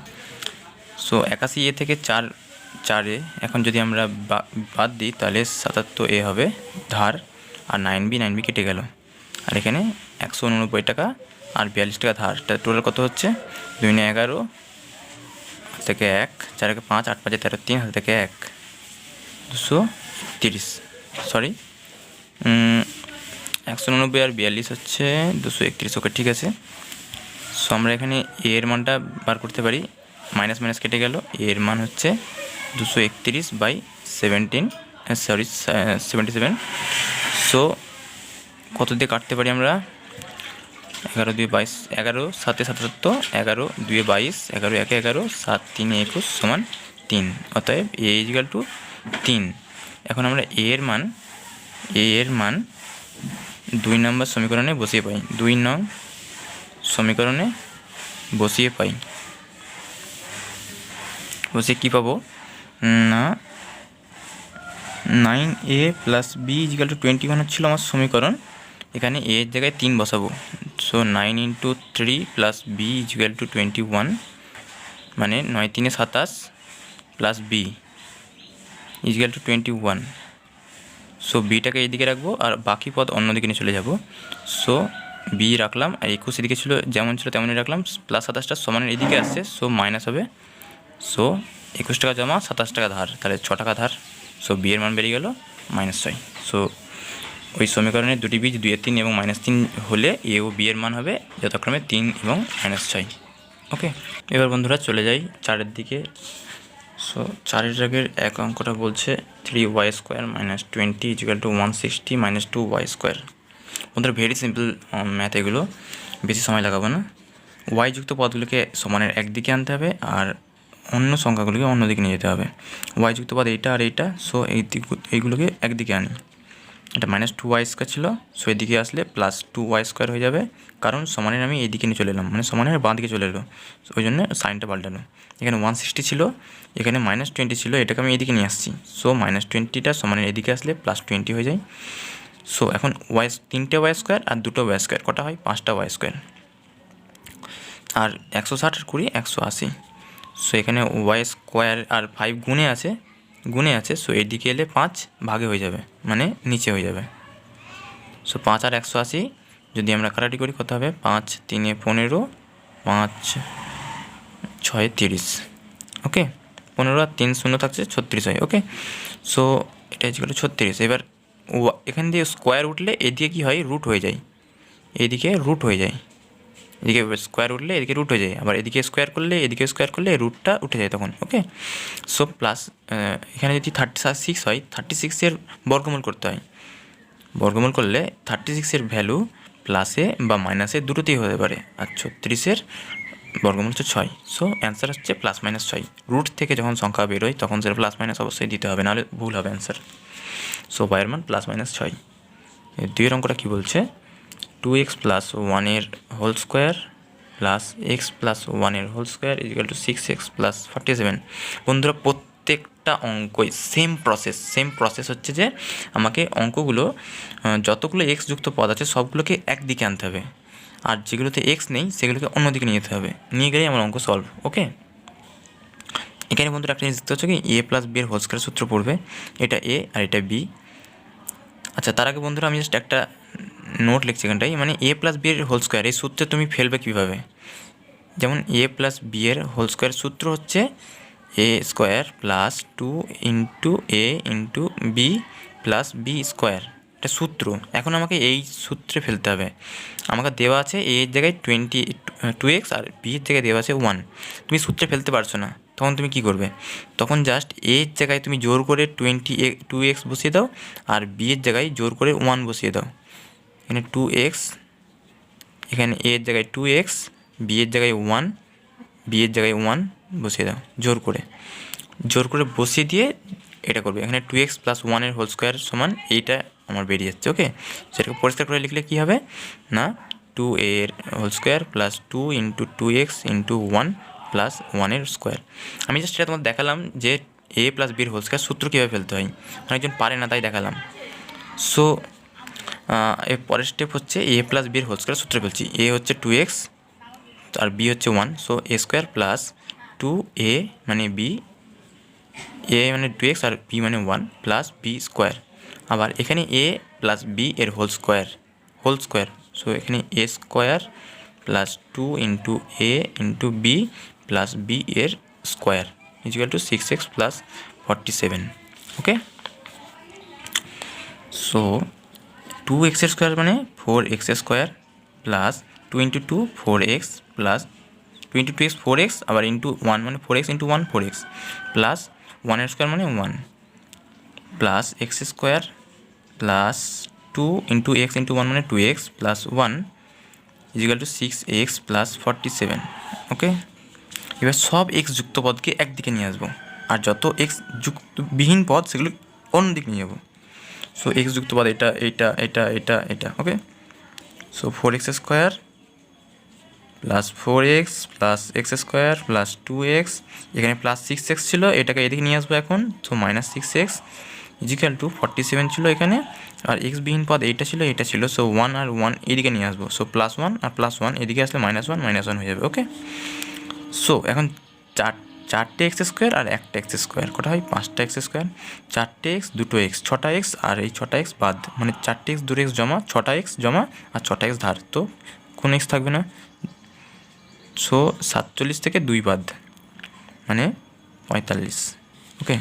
সো 81a থেকে 4 এখন যদি আমরা বাদ দিই তাহলে 77a হবে ধার, আর 9b কেটে গেল, আর এখানে 189 টাকা আর 42 টাকা ধার, টোটাল কত হচ্ছে, 2 9 11 থেকে 1 4 1 5 8 5 13 3 হাতে থেকে 1 230, সরি 189 আর 42 হচ্ছে 231। ওকে, ঠিক আছে। সো আমরা এখানে এ এর মানটা বার করতে পারি, মাইনাস মাইনাস কেটে গেল, এর মান হচ্ছে 231/77। সো কত দিয়ে কাটতে পারি আমরা, 11 2 22, 11 7 77, 11 2 22, 11 1 11, 7 3 21 সমান 3, অতএব এ ইজিক্যাল টু 3। এখন আমরা এ এর মান 2 নম্বর সমীকরণে বসিয়ে পাই, 2 নং সমীকরণে বসিয়ে কী পাবো না, 9a plus B equal to 21 হচ্ছিল আমার সমীকরণ, এখানে a এর জায়গায় 3 বসাবো, so 9 into 3 plus B equal to 21 মানে 9 3 27 plus B equal to 21। So বিটাকে এইদিকে রাখবো আর বাকি পদ অন্যদিকে নিয়ে চলে যাব। সো বি রাখলাম আর 21 এদিকে ছিল, যেমন ছিল তেমনই রাখলাম, প্লাস 27টা সমানের এদিকে আসছে, সো মাইনাস হবে। সো 21 টাকা জমা, 27 টাকা ধার, তাহলে 6 টাকা ধার। সো বি এর মান বেরিয়ে গেল -6। সো ওই সমীকরণের দুটি বীজ 2 এর 3 এবং -3 হলে এ ও বি এর মান হবে যথাক্রমে 3 এবং -6। ওকে, এবার বন্ধুরা চলে যাই 4-এর দিকে। সো 4-এর জায়গার এক অঙ্কটা বলছে 3y² - 20 = 160 - 2y²। বন্ধুরা ভেরি সিম্পল ম্যাথ, এগুলো বেশি সময় লাগাবো না। ওয়াই যুক্ত পদগুলোকে সমানের একদিকে আনতে হবে আর অন্য সংখ্যাগুলোকে অন্যদিকে নিয়ে যেতে হবে। ওয়াই যুক্ত পদ এইটা আর এইটা, সো এইগুলোকে একদিকে আনি। এটা -2y² ছিল, সো এদিকে আসলে +2y² হয়ে যাবে, কারণ সমানের আমি এইদিকে নিয়ে চলে এলাম, মানে সমানের বাঁ দিকে চলে এলো, ওই জন্য সাইনটা পাল্টালো। এখানে 160 ছিল, এখানে -20 ছিল, এটাকে আমি এদিকে নিয়ে আসছি, সো -20টা সমানের এদিকে আসলে +20 হয়ে যায়। সো এখন 3টে y² আর 2টো y², কটা হয়? 5টা y²। আর 160 আর 20 180। সো এখানে y² আর 5 গুণে আছে, সো এদিকে এলে 5 ভাগে হয়ে যাবে, মানে নিচে হয়ে যাবে। সো 5 আর 180 যদি আমরা কাটাটি করি কত হবে? 5 3 15, 5 6 30। ওকে, 15 আর 3 শূন্য থাকছে, 36 হয়। ওকে, সো এটা হচ্ছে 36। এবার এখান দিয়ে স্কোয়ার উঠলে এদিকে কী হয়? রুট হয়ে যায়, এদিকে রুট হয়ে যায়। এদিকে স্কোয়ার উঠলে এদিকে রুট হয়ে যায়, আবার এদিকে স্কোয়ার করলে রুটটা উঠে যায় তখন। ওকে, সো প্লাস এখানে যদি 36 হয়, 36-এর বর্গমূল করতে হয়। বর্গমূল করলে 36-এর ভ্যালু প্লাসে বা মাইনাসে দুটোতেই হতে পারে, আর 36-এর বর্গমূল হচ্ছে 6। সো অ্যান্সার হচ্ছে +-6। রুট থেকে যখন সংখ্যা বেরোয় তখন সেটা +- অবশ্যই দিতে হবে, নাহলে ভুল হবে অ্যান্সার। সো y-এর মান +-6। 2-এর অঙ্কটা কী বলছে? 2x + 1 + x + 1 = 6x + 47। বন্ধুরা প্রত্যেকটা অঙ্কই সেম প্রসেস হচ্ছে যে আমাকে অঙ্কগুলো যতগুলো x যুক্ত পদ আছে সবগুলোকে একদিকে আনতে হবে, আর যেগুলোতে x নেই সেগুলোকে অন্যদিকে নিয়ে যেতে হবে, নিয়ে গেলেই আমার অঙ্ক সলভ। ওকে, এখানে বন্ধুরা একটা জিনিস দেখতে হচ্ছে কি, a + b এর হোল² সূত্র পড়বে, এটা a আর এটা b। আচ্ছা, তার আগে বন্ধুরা আমি জাস্ট একটা নোট লিখছি এখানটাই, মানে a + b এর হোল² এই সূত্রে তুমি ফেলবে কীভাবে? যেমন a + b এর হোল² সূত্র হচ্ছে a² + 2 × a × b + b², এটা সূত্র। এখন আমাকে এই সূত্রে ফেলতে হবে। আমাকে দেওয়া আছে a এর জায়গায় 2x আর b এর জায়গায় দেওয়া আছে 1। তুমি সূত্রে ফেলতে পারছো না, তখন তুমি কী করবে? তখন জাস্ট a এর জায়গায় তুমি জোর করে 2x বসিয়ে দাও, আর b এর জায়গায় জোর করে 1 বসিয়ে দাও। এখানে 2x, এখানে a এর জায়গায় 2x, b এর জায়গায় 1, b এর জায়গায় 1 বসিয়ে দাও জোর করে বসিয়ে দিয়ে এটা করবে। এখানে 2x + 1 এর হোল² সমান এইটা আমার বেরিয়ে যাচ্ছে। ওকে, সেটাকে পরিষ্কার করে লিখলে কী হবে না, 2a এর হোল² + 2 × 2x × 1 + 1 এর স্কোয়ার। আমি জাস্ট এটা তোমাদের দেখালাম যে a + b এর হোল² সূত্র কীভাবে ফেলতে হয়, অনেকজন পারে না তাই দেখালাম। সো এর পরের স্টেপ হচ্ছে a + b এর হোল² সূত্র ফেলছি। a হচ্ছে 2x আর b হচ্ছে 1, সো a² + 2a মানে b, a মানে 2x আর b মানে 1 + b²। আবার এখানে a + b এর হোল², সো এখানে a² + 2 × a × b + b এর স্কোয়ার = 6x + 47। ওকে, সো 2x² মানে 4x² + 2 × 2 4x + 2 × 2x 4x, আবার ইন্টু 1 মানে 4x × 1 4x প্লাস 1² মানে 1 প্লাস x² প্লাস 2 × x × 1 মানে 2x প্লাস 1 = 6x + 47। ওকে, এবার সব x যুক্ত পদকে একদিকে নিয়ে আসবো, আর যত x যুক্তবিহীন পদ সেগুলো অন্যদিকে নিয়ে যাবো। সো x যুক্ত পদ এটা। ওকে, so 4x² + 4x + x² + 2x, এখানে +6x ছিল, এটাকে এদিকে নিয়ে আসবো এখন, সো -6x = 47 ছিল এখানে, আর x বিহীন পদ এটা ছিল, সো 1 আর 1 এদিকে নিয়ে আসবো, সো +1 আর +1 এদিকে আসলে -1 হয়ে যাবে। ওকে, সো এখন 4টে এক্স স্কোয়ার আর একটা এক্স স্কোয়ার, কটা হয় 5টা এক্স স্কোয়ার, 4টে এক্স 2টো এক্স, 6টা এক্স আর এই 6টা এক্স বাদ, মানে 4টে এক্স 2 এক্স জমা, 6টা এক্স জমা আর 6টা এক্স ধার, তো কোন এক্স থাকবে না। সো 47 থেকে 2 বাদ মানে 45। ওকে,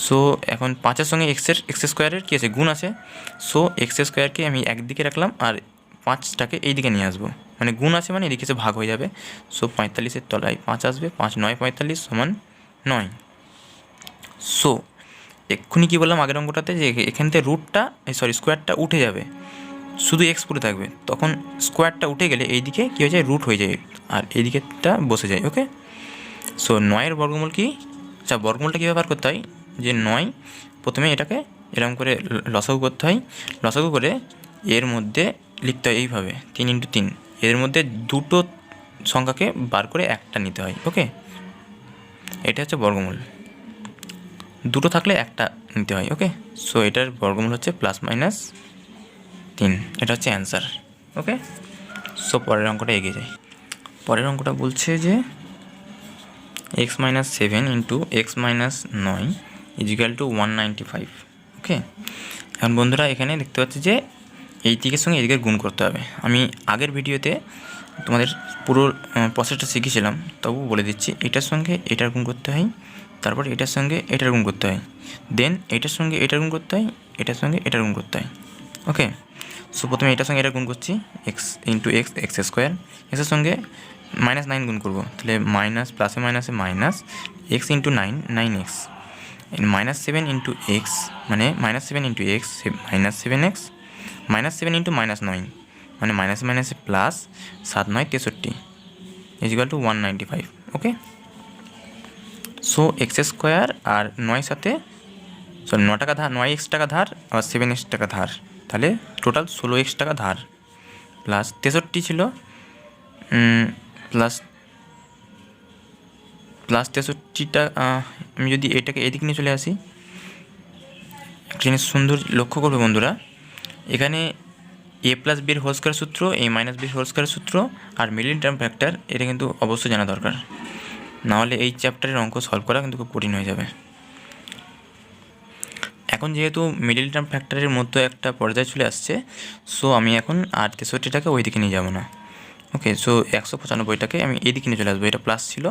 সো এখন 5-এর সঙ্গে এক্স স্কোয়ারের কী আছে, গুণ আছে। সো এক্স স্কোয়ারকে আমি একদিকে রাখলাম আর 5টাকে এই দিকে নিয়ে আসবো, মানে গুণ আছে মানে এদিকে এসে ভাগ হয়ে যাবে। সো 45-এর তলায় 5 আসবে, 5 9 45 সমান 9। সো এক্ষুনি কী বললাম আগের অঙ্কটাতে, যে এখান থেকে রুটটা স্কোয়ারটা উঠে যাবে, শুধু এক্স পুরো থাকবে, তখন স্কোয়ারটা উঠে গেলে এইদিকে কী হয়ে যায়, রুট হয়ে যায় আর এইদিকেটা বসে যায়। ওকে, সো 9-এর বর্গমূল কি, আচ্ছা বর্গমূলটা কী ব্যবহার করতে হয়, যে 9 প্রথমে এটাকে এরকম করে লসাগু করতে হয়, লসাগু করে এর মধ্যে লিখতে হয় এইভাবে 3 × 3, এর মধ্যে দুটো সংখ্যাকে বার করে একটা নিতে হয়। ওকে, এটা হচ্ছে বর্গমূল, দুটো থাকলে একটা নিতে হয়। ওকে, সো এটার বর্গমূল হচ্ছে +-3, এটা হচ্ছে অ্যান্সার। ওকে, সো পরের অঙ্কটা এগিয়ে যায়। পরের অঙ্কটা বলছে যে x - 7 × x - 9 = 195। ওকে, এখন বন্ধুরা এখানে দেখতে পাচ্ছি যে এই দিকের সঙ্গে এদিকের গুণ করতে হবে। আমি আগের ভিডিওতে তোমাদের পুরো প্রসেসটা শিখিয়েছিলাম, তবু বলে দিচ্ছি, এটার সঙ্গে এটার গুণ করতে হয়, তারপর এটার সঙ্গে এটার গুণ করতে হয়, দেন এটার সঙ্গে এটার গুণ করতে হয়, এটার সঙ্গে এটার গুণ করতে হয়। ওকে, সো প্রথমে এটার সঙ্গে এটার গুণ করছি, x × x x², এক্সের সঙ্গে -9 গুণ করবো, তাহলে মাইনাস প্লাসে মাইনাসে মাইনাস x × 9 9x, -7 × x মানে -7 × x -7x, -7 × -9 মানে মাইনাসে মাইনাসে প্লাস, 7 9 63 = 195। ওকে, সো x² আর 9 সাথে 9 টাকা ধার, 9x টাকা ধার আর 7x টাকা ধার, তাহলে টোটাল 16x টাকা ধার, প্লাস 63 ছিল, প্লাস 63টা, আমি যদি এটাকে এদিকে নিয়ে চলে আসি, একটা জিনিস সুন্দর লক্ষ্য করবে বন্ধুরা, এখানে a + b হোল স্কয়ার সূত্র, a - b হোল স্কয়ার সূত্র আর মিডল টার্ম ফ্যাক্টর, এটা কিন্তু অবশ্যই জানা দরকার, নাহলে এই চ্যাপ্টারের অঙ্ক সলভ করা কিন্তু খুব কঠিন হয়ে যাবে। এখন যেহেতু মিডল টার্ম ফ্যাক্টরের মধ্যে একটা পর্যায়ে চলে আসছে, সো আমি এখন আর 63টাকে ওই দিকে নিয়ে যাবো না। ওকে, সো 195টাকে আমি এইদিকে নিয়ে চলে আসবো, এটা প্লাস ছিল,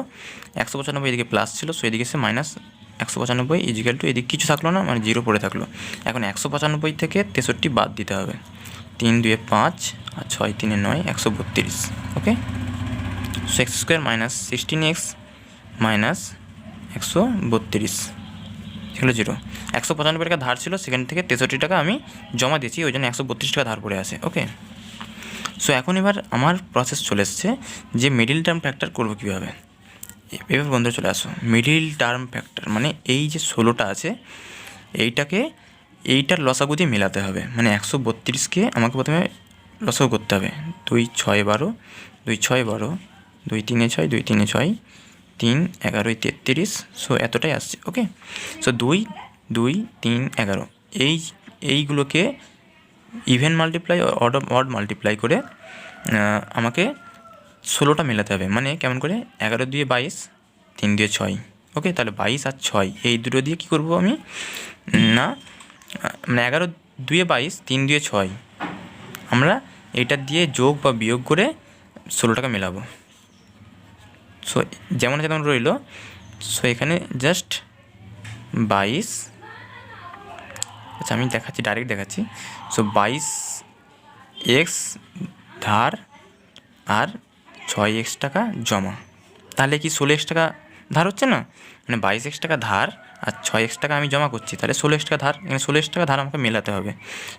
195 এদিকে প্লাস ছিল, সো এদিকে এসে -195 = এদিকে কিছু থাকলো না, মানে 0 পড়ে থাকলো। এখন 195 থেকে 63 বাদ দিতে হবে, 3 2 5 আর 6 3 9 132। ওকে, সো x² - 16x - 132 এগুলো 0। 195 টাকা ধার ছিল, সেখান থেকে 63 টাকা আমি জমা দিয়েছি, ওই জন্য 132 টাকা ধার পড়ে আছে। ওকে, সো এখন এবার আমার প্রসেস চলে এসছে যে মিডিল টার্ম ফ্যাক্টর করবো কীভাবে। এবার বন্ধু চলে আসো, মিডিল টার্ম ফ্যাক্টর মানে এই যে 16টা আছে, এইটার লসাগু দিয়ে মেলাতে হবে, মানে 132কে আমাকে প্রথমে লসাগু করতে হবে, 2 6 12 2 6 12 2 3 6 2 3 6 3 11 33, সো এতটাই আসছে। ওকে, সো 2 2 3 11 এইগুলোকে ইভেন মাল্টিপ্লাই অড মাল্টিপ্লাই করে আমাকে 16টা মেলাতে হবে, মানে কেমন করে, 11 2 22 3 2 6। ওকে, তাহলে 22 আর 6 এই দুটো দিয়ে কী করবো আমি, না মানে 11 2 22 3 2 6, আমরা এটা দিয়ে যোগ বা বিয়োগ করে 16টাকে মেলাবো। সো যেমন আছে তেমন রইল, সো এখানে জাস্ট 22, আচ্ছা আমি দেখাচ্ছি, ডাইরেক্ট দেখাচ্ছি। সো 22x ধার আর 6x টাকা জমা, তাহলে কি 16x টাকা ধার হচ্ছে না, মানে 22x টাকা ধার আর 6x টাকা আমি জমা করছি, তাহলে 16x টাকা ধার, এখানে 16x টাকা ধার আমাকে মেলাতে হবে।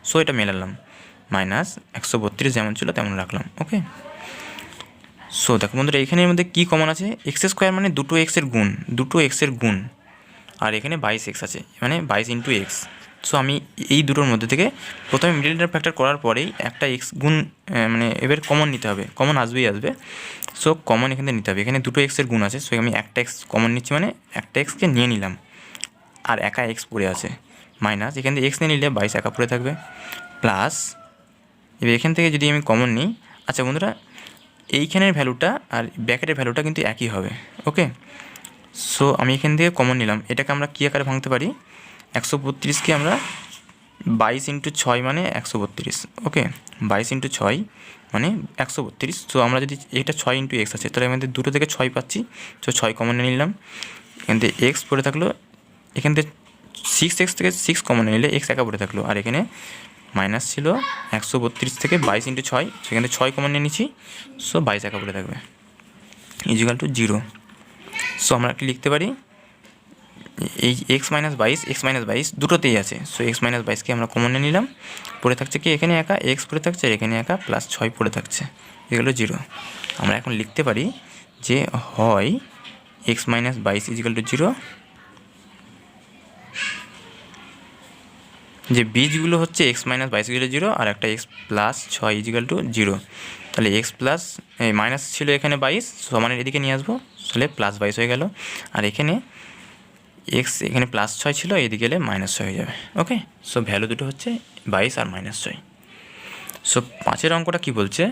সো এটা মেলালাম, -132 যেমন ছিল তেমন রাখলাম। ওকে, সো দেখো বন্ধুরা, এখানের মধ্যে কী কমন আছে, x² মানে দুটো এক্সের গুণ, দুটো এক্সের গুণ, আর এখানে 22x আছে, মানে 22 × x। সো আমি এই দুটোর মধ্যে থেকে প্রথমে মিডল টার্ম ফ্যাক্টর করার পরেই একটা এক্স গুণ, মানে এবার কমন নিতে হবে, কমন আসবেই আসবে। সো কমন এখানে নিতে হবে, এখানে দুটো এক্সের গুণ আছে, সো আমি একটা এক্স কমন নিচ্ছি, মানে একটা এক্সকে নিয়ে নিলাম, আর একা এক্স পড়ে আছে, মাইনাস এখান থেকে এক্স নিয়ে নিলে 22 একা পড়ে থাকবে, প্লাস এবার এখান থেকে যদি আমি কমন নিই, আচ্ছা বন্ধুরা এইখানের ভ্যালুটা আর ব্যাকেটের ভ্যালুটা কিন্তু একই হবে। ওকে, সো আমি এখান থেকে কমন নিলাম, এটাকে আমরা কী আকারে ভাঙতে পারি, 132কে আমরা 22 ইন্টু 6 মানে 132, ওকে 22 ইন্টু 6 মানে 132। সো আমরা যদি এটা 6 ইন্টু এক্স আছে, তাহলে আমাদের দুটো থেকে 6 পাচ্ছি, সো 6 কমন নিয়ে নিলাম, এখান থেকে এক্স পড়ে থাকলো, এখান থেকে 6x থেকে 6 কমন নিলে এক্স একা পড়ে থাকলো, আর এখানে মাইনাস ছিল 132 থেকে 22 ইন্টু 6, সেখান থেকে 6 কমন নিয়ে নিচ্ছি, সো 22 একা পড়ে থাকবে ইজিক্যাল টু 0। সো আমরা কি লিখতে পারি, এই এক্স মাইনাস বাইশ দুটোতেই আছে, সো এক্স মাইনাস বাইশকে আমরা কমন নিয়ে নিলাম, পড়ে থাকছে কি এখানে একা এক্স পড়ে থাকছে, আর এখানে একা প্লাস 6 পড়ে থাকছে, এগুলো 0। আমরা এখন লিখতে পারি যে হয় এক্স মাইনাস বাইশ ইজিক্যাল টু 0, যে বীজগুলো হচ্ছে এক্স মাইনাস বাইশ ইজিক্যাল টু 0 আর একটা এক্স প্লাস 6 ইজিক্যাল টু 0। তাহলে এক্স প্লাস মাইনাস ছিল এখানে 22, সমানের এদিকে নিয়ে আসবো, তাহলে প্লাস 22 হয়ে গেল, আর এখানে এক্স এখানে প্লাস 6 ছিল, এদিকে গেলে মাইনাস 6 হয়ে যাবে, ওকে। সো ভ্যালু দুটো হচ্ছে 22 আর -6। সো 5-এর অঙ্কটা কী বলছে,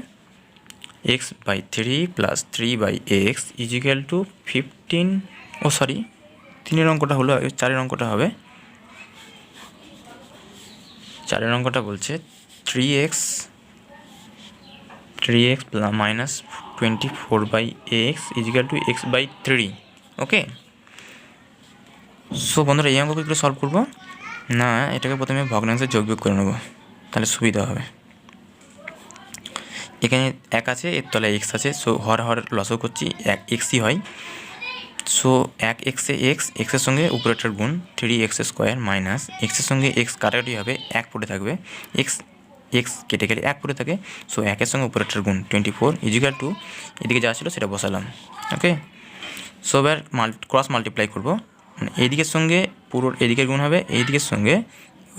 x/3 plus 3/x equal to 15, ও সরি 3-এর অঙ্কটা হলো, 4-এর অঙ্কটা হবে, 4-এর অঙ্কটা বলছে 3x minus 24/x equal to x/3, okay. So বন্ধুরা এই অঙ্কগুলো সলভ করবো না, এটাকে প্রথমে ভগ্নাংশে যোগ বিয়োগ করে নেবো, তাহলে সুবিধা হবে। এখানে 1 আছে, এর তলায় এক্স আছে, সো হর লসও করছি, 1 এক্সই হয়, সো 1 এক্সে এক্সের সঙ্গে উপরেরটার গুণ 3x² মাইনাস এক্সের সঙ্গে এক্স কাটাকাটি হবে, 1 পড়ে থাকবে, এক্স কেটে গেলে 1 পড়ে থাকে, সো 1-এর সঙ্গে উপরেরটার গুণ 24 ইজিক্যাল টু এদিকে যা ছিল সেটা বসালাম, ওকে। সো এবার ক্রস মাল্টিপ্লাই করবো, মানে এই দিকের সঙ্গে পুরো এদিকের গুণ হবে, এই দিকের সঙ্গে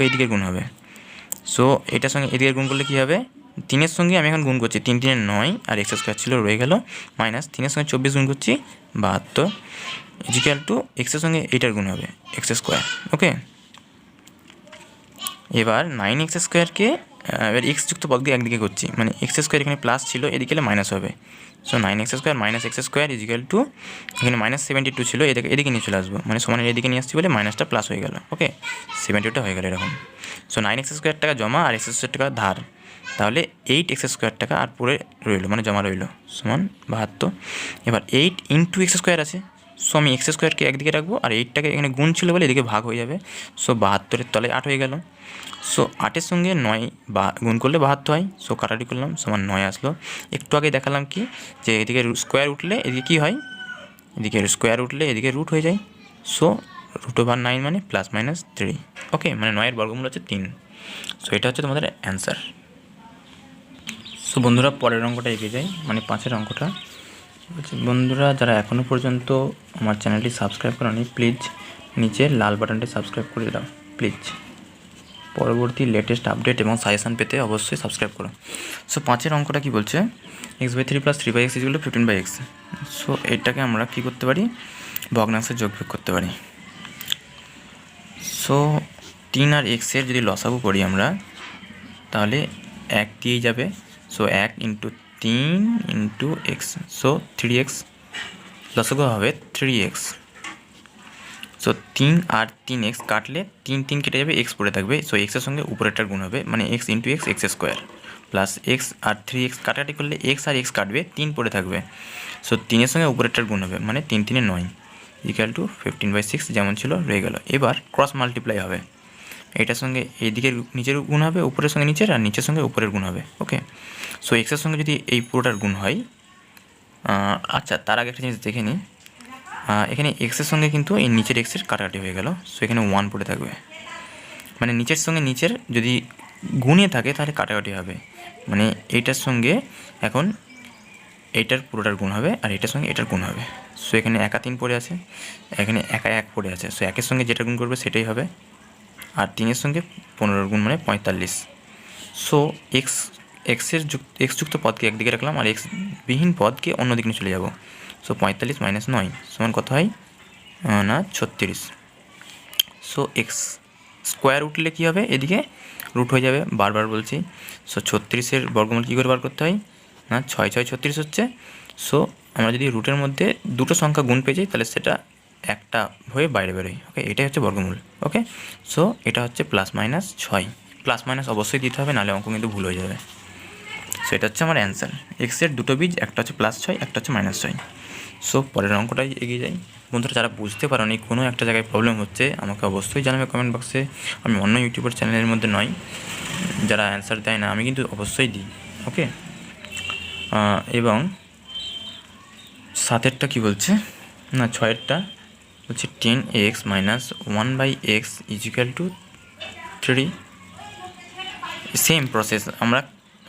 ওই দিকের গুণ হবে, সো এটার সঙ্গে এদিকের গুণ করলে কী হবে, 3-এর সঙ্গে আমি এখন গুণ করছি, 3 3 9 আর x² ছিল রয়ে গেল, মাইনাস 3-এর সঙ্গে 24 গুণ করছি 72 ইজিক্যাল টু এক্সের সঙ্গে এইটার গুণ হবে x², ওকে। এবার 9x²কে এবার এক্স যুক্ত পদকে একদিকে করছি, মানে x² এখানে প্লাস ছিল, এদিকে গেলে মাইনাস হবে, so 9x² minus x² is equal two এখানে -72 ছিল, এদিকে নিয়ে চলে আসবো, মানে সমানের এদিকে নিয়ে আসছি বলে মাইনাসটা প্লাস হয়ে গেল, ওকে 72টা হয়ে গেল এরকম। সো 9x² টাকা জমা আর x² টাকা ধার, তাহলে 8x² টাকা আর পরে রইলো, মানে জমা রইলো সমান 72। এবার 8 ইন্টু x² আছে, সো আমি x²কে একদিকে রাখবো, আর 8টাকে এখানে গুণ ছিল বলে এদিকে ভাগ হয়ে যাবে, সো 72-এর তলায় 8 হয়ে গেল, সো 8-এর সঙ্গে 9 গুণ করলে 72 হয়, সো কাটাটি করলাম সমান 9 আসলো। একটু আগে দেখালাম কি যে এদিকে স্কোয়ার উঠলে এদিকে কী হয়, এদিকে স্কোয়ার উঠলে এদিকে রুট হয়ে যায়, সো √9 মানে +-3, ওকে, মানে 9-এর বর্গমূল হচ্ছে 3। সো এটা হচ্ছে তোমাদের অ্যান্সার। সো বন্ধুরা পরের অঙ্কটা এগিয়ে যায়, মানে 5-এর অঙ্কটা বলছি, বন্ধুরা যারা এখনও পর্যন্ত আমার চ্যানেলটি সাবস্ক্রাইব করেনি প্লিজ নিচের লাল বাটনটি সাবস্ক্রাইব করে দাও প্লিজ, পরবর্তী লেটেস্ট আপডেট এবং সাজেশান পেতে অবশ্যই সাবস্ক্রাইব করো। সো 5-এর অঙ্কটা কী বলছে, x/3 plus 3/x equal to 15/x। So এটাকে আমরা কী করতে পারি, ভগ্নাংশে যোগ বিয়োগ করতে পারি। সো 3 আর x-এর যদি লসাগু করি আমরা, তাহলে 1 দিয়েই যাবে, so 1 into 3 into x, so 3x লসাগু হবে 3x। সো 3 আর 3x কাটলে 3 3 কেটে যাবে, x পড়ে থাকবে, সো এক্সের সঙ্গে উপরেরটার গুণ হবে, মানে x into x² plus x আর 3x কাটাকাটি করলে x আর x কাটবে, 3 পড়ে থাকবে, সো 3-এর সঙ্গে উপরেরটার গুণ হবে, মানে 3 3 9 ইকুয়াল টু 15/6 যেমন ছিল রয়ে গেল। এবার ক্রস মাল্টিপ্লাই হবে, এটার সঙ্গে এইদিকের নিচের গুণ হবে, উপরের সঙ্গে নিচের, আর নিচের সঙ্গে উপরের গুণ হবে, ওকে। সো এক্সের সঙ্গে যদি এই পুরোটার গুণ হয়, আচ্ছা তার আগে একটা জিনিস দেখে নিই, এখানে এক্সের সঙ্গে কিন্তু এই নিচের এক্সের কাটাকাটি হয়ে গেল, সো এখানে 1 পড়ে থাকবে, মানে নিচের সঙ্গে নিচের যদি গুণে থাকে তাহলে কাটাকাটি হবে, মানে এইটার সঙ্গে এখন এইটার পুরোটার গুণ হবে, আর এটার সঙ্গে এটার গুণ হবে, সো এখানে একা 3 পড়ে আছে, এখানে একা 1 পড়ে আছে, সো 1-এর সঙ্গে যেটা গুণ করবে সেটাই হবে, আর 3-এর সঙ্গে 15 গুণ মানে 45। সো এক্সের যুক্ত পদকে একদিকে রাখলাম, আর এক্স বিহীন পদকে অন্যদিকে নিয়ে চলে যাব, সো 45 - 9 সমান কত হয় না 36। সো এক্স স্কোয়ার উঠলে কী হবে, এদিকে রুট হয়ে যাবে, বারবার বলছি। সো 36-এর বর্গমূল কী করে বার করতে হয় না 6 6 36 হচ্ছে। সো আমরা যদি রুটের মধ্যে দুটো সংখ্যা গুণ পেয়ে যাই তাহলে সেটা একটা হয়ে বাইরে বেরোয়। ওকে, এটাই হচ্ছে বর্গমূল। ওকে, সো এটা হচ্ছে প্লাস মাইনাস 6। প্লাস মাইনাস অবশ্যই দিতে হবে, নাহলে অঙ্ক কিন্তু ভুল হয়ে যাবে। সো এটা হচ্ছে আমার অ্যান্সার। এক্সের দুটো বীজ, একটা হচ্ছে +6, একটা হচ্ছে -6। সো পরের অঙ্কটাই এগিয়ে যাই। বন্ধুরা, যারা বুঝতে পারোনি, কোনো একটা জায়গায় প্রবলেম হচ্ছে, আমাকে অবশ্যই জানাবে কমেন্ট বক্সে। আমি অন্য ইউটিউবের চ্যানেলের মধ্যে নয় যারা অ্যান্সার দেয় না, আমি কিন্তু অবশ্যই দিই। ওকে, এবং 7এরটা কী বলছে, না 6এরটা বলছে 10x - 1/x = 3। সেম প্রসেস, আমরা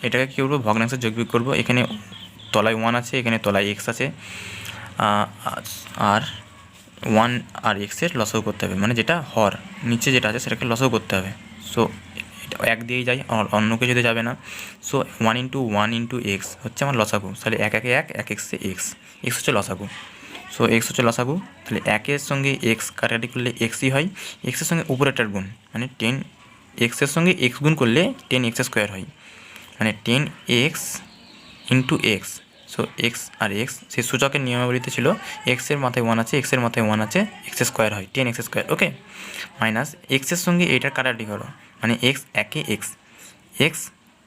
এটাকে কী করবো, ভগ্নাংশে যোগ বিয়োগ করবো। এখানে তলায় 1 আছে, এখানে তলায় x আছে, আর 1 আর এক্সের লসাগু করতে হবে, মানে যেটা হর নিচে যেটা আছে সেটাকে লসাগু করতে হবে। সো এটা 1 দিয়েই যায়, আর অন্য কিছুতে যাবে না। সো 1 × 1 × x হচ্ছে আমার লসাগু, তাহলে 1 1 1 1 x x হচ্ছে লসাগু। সো x হচ্ছে লসাগু, তাহলে 1-এর সঙ্গে x কাটাকাটি করলে xই হয়, এক্সের সঙ্গে উপরেরটার গুণ, মানে 10x-এর সঙ্গে x গুণ করলে 10x² হয়, মানে 10x × x। সো এক্স আর এক্স সেই সূচকের নিয়মাবলীতে ছিল এক্সের মাথায় 1 আছে, এক্সের মাথায় 1 আছে, x² হয় 10x²। ওকে, মাইনাস এক্সের সঙ্গে এইটার কাটাকাটি করো, মানে এক্স একে এক্স, এক্স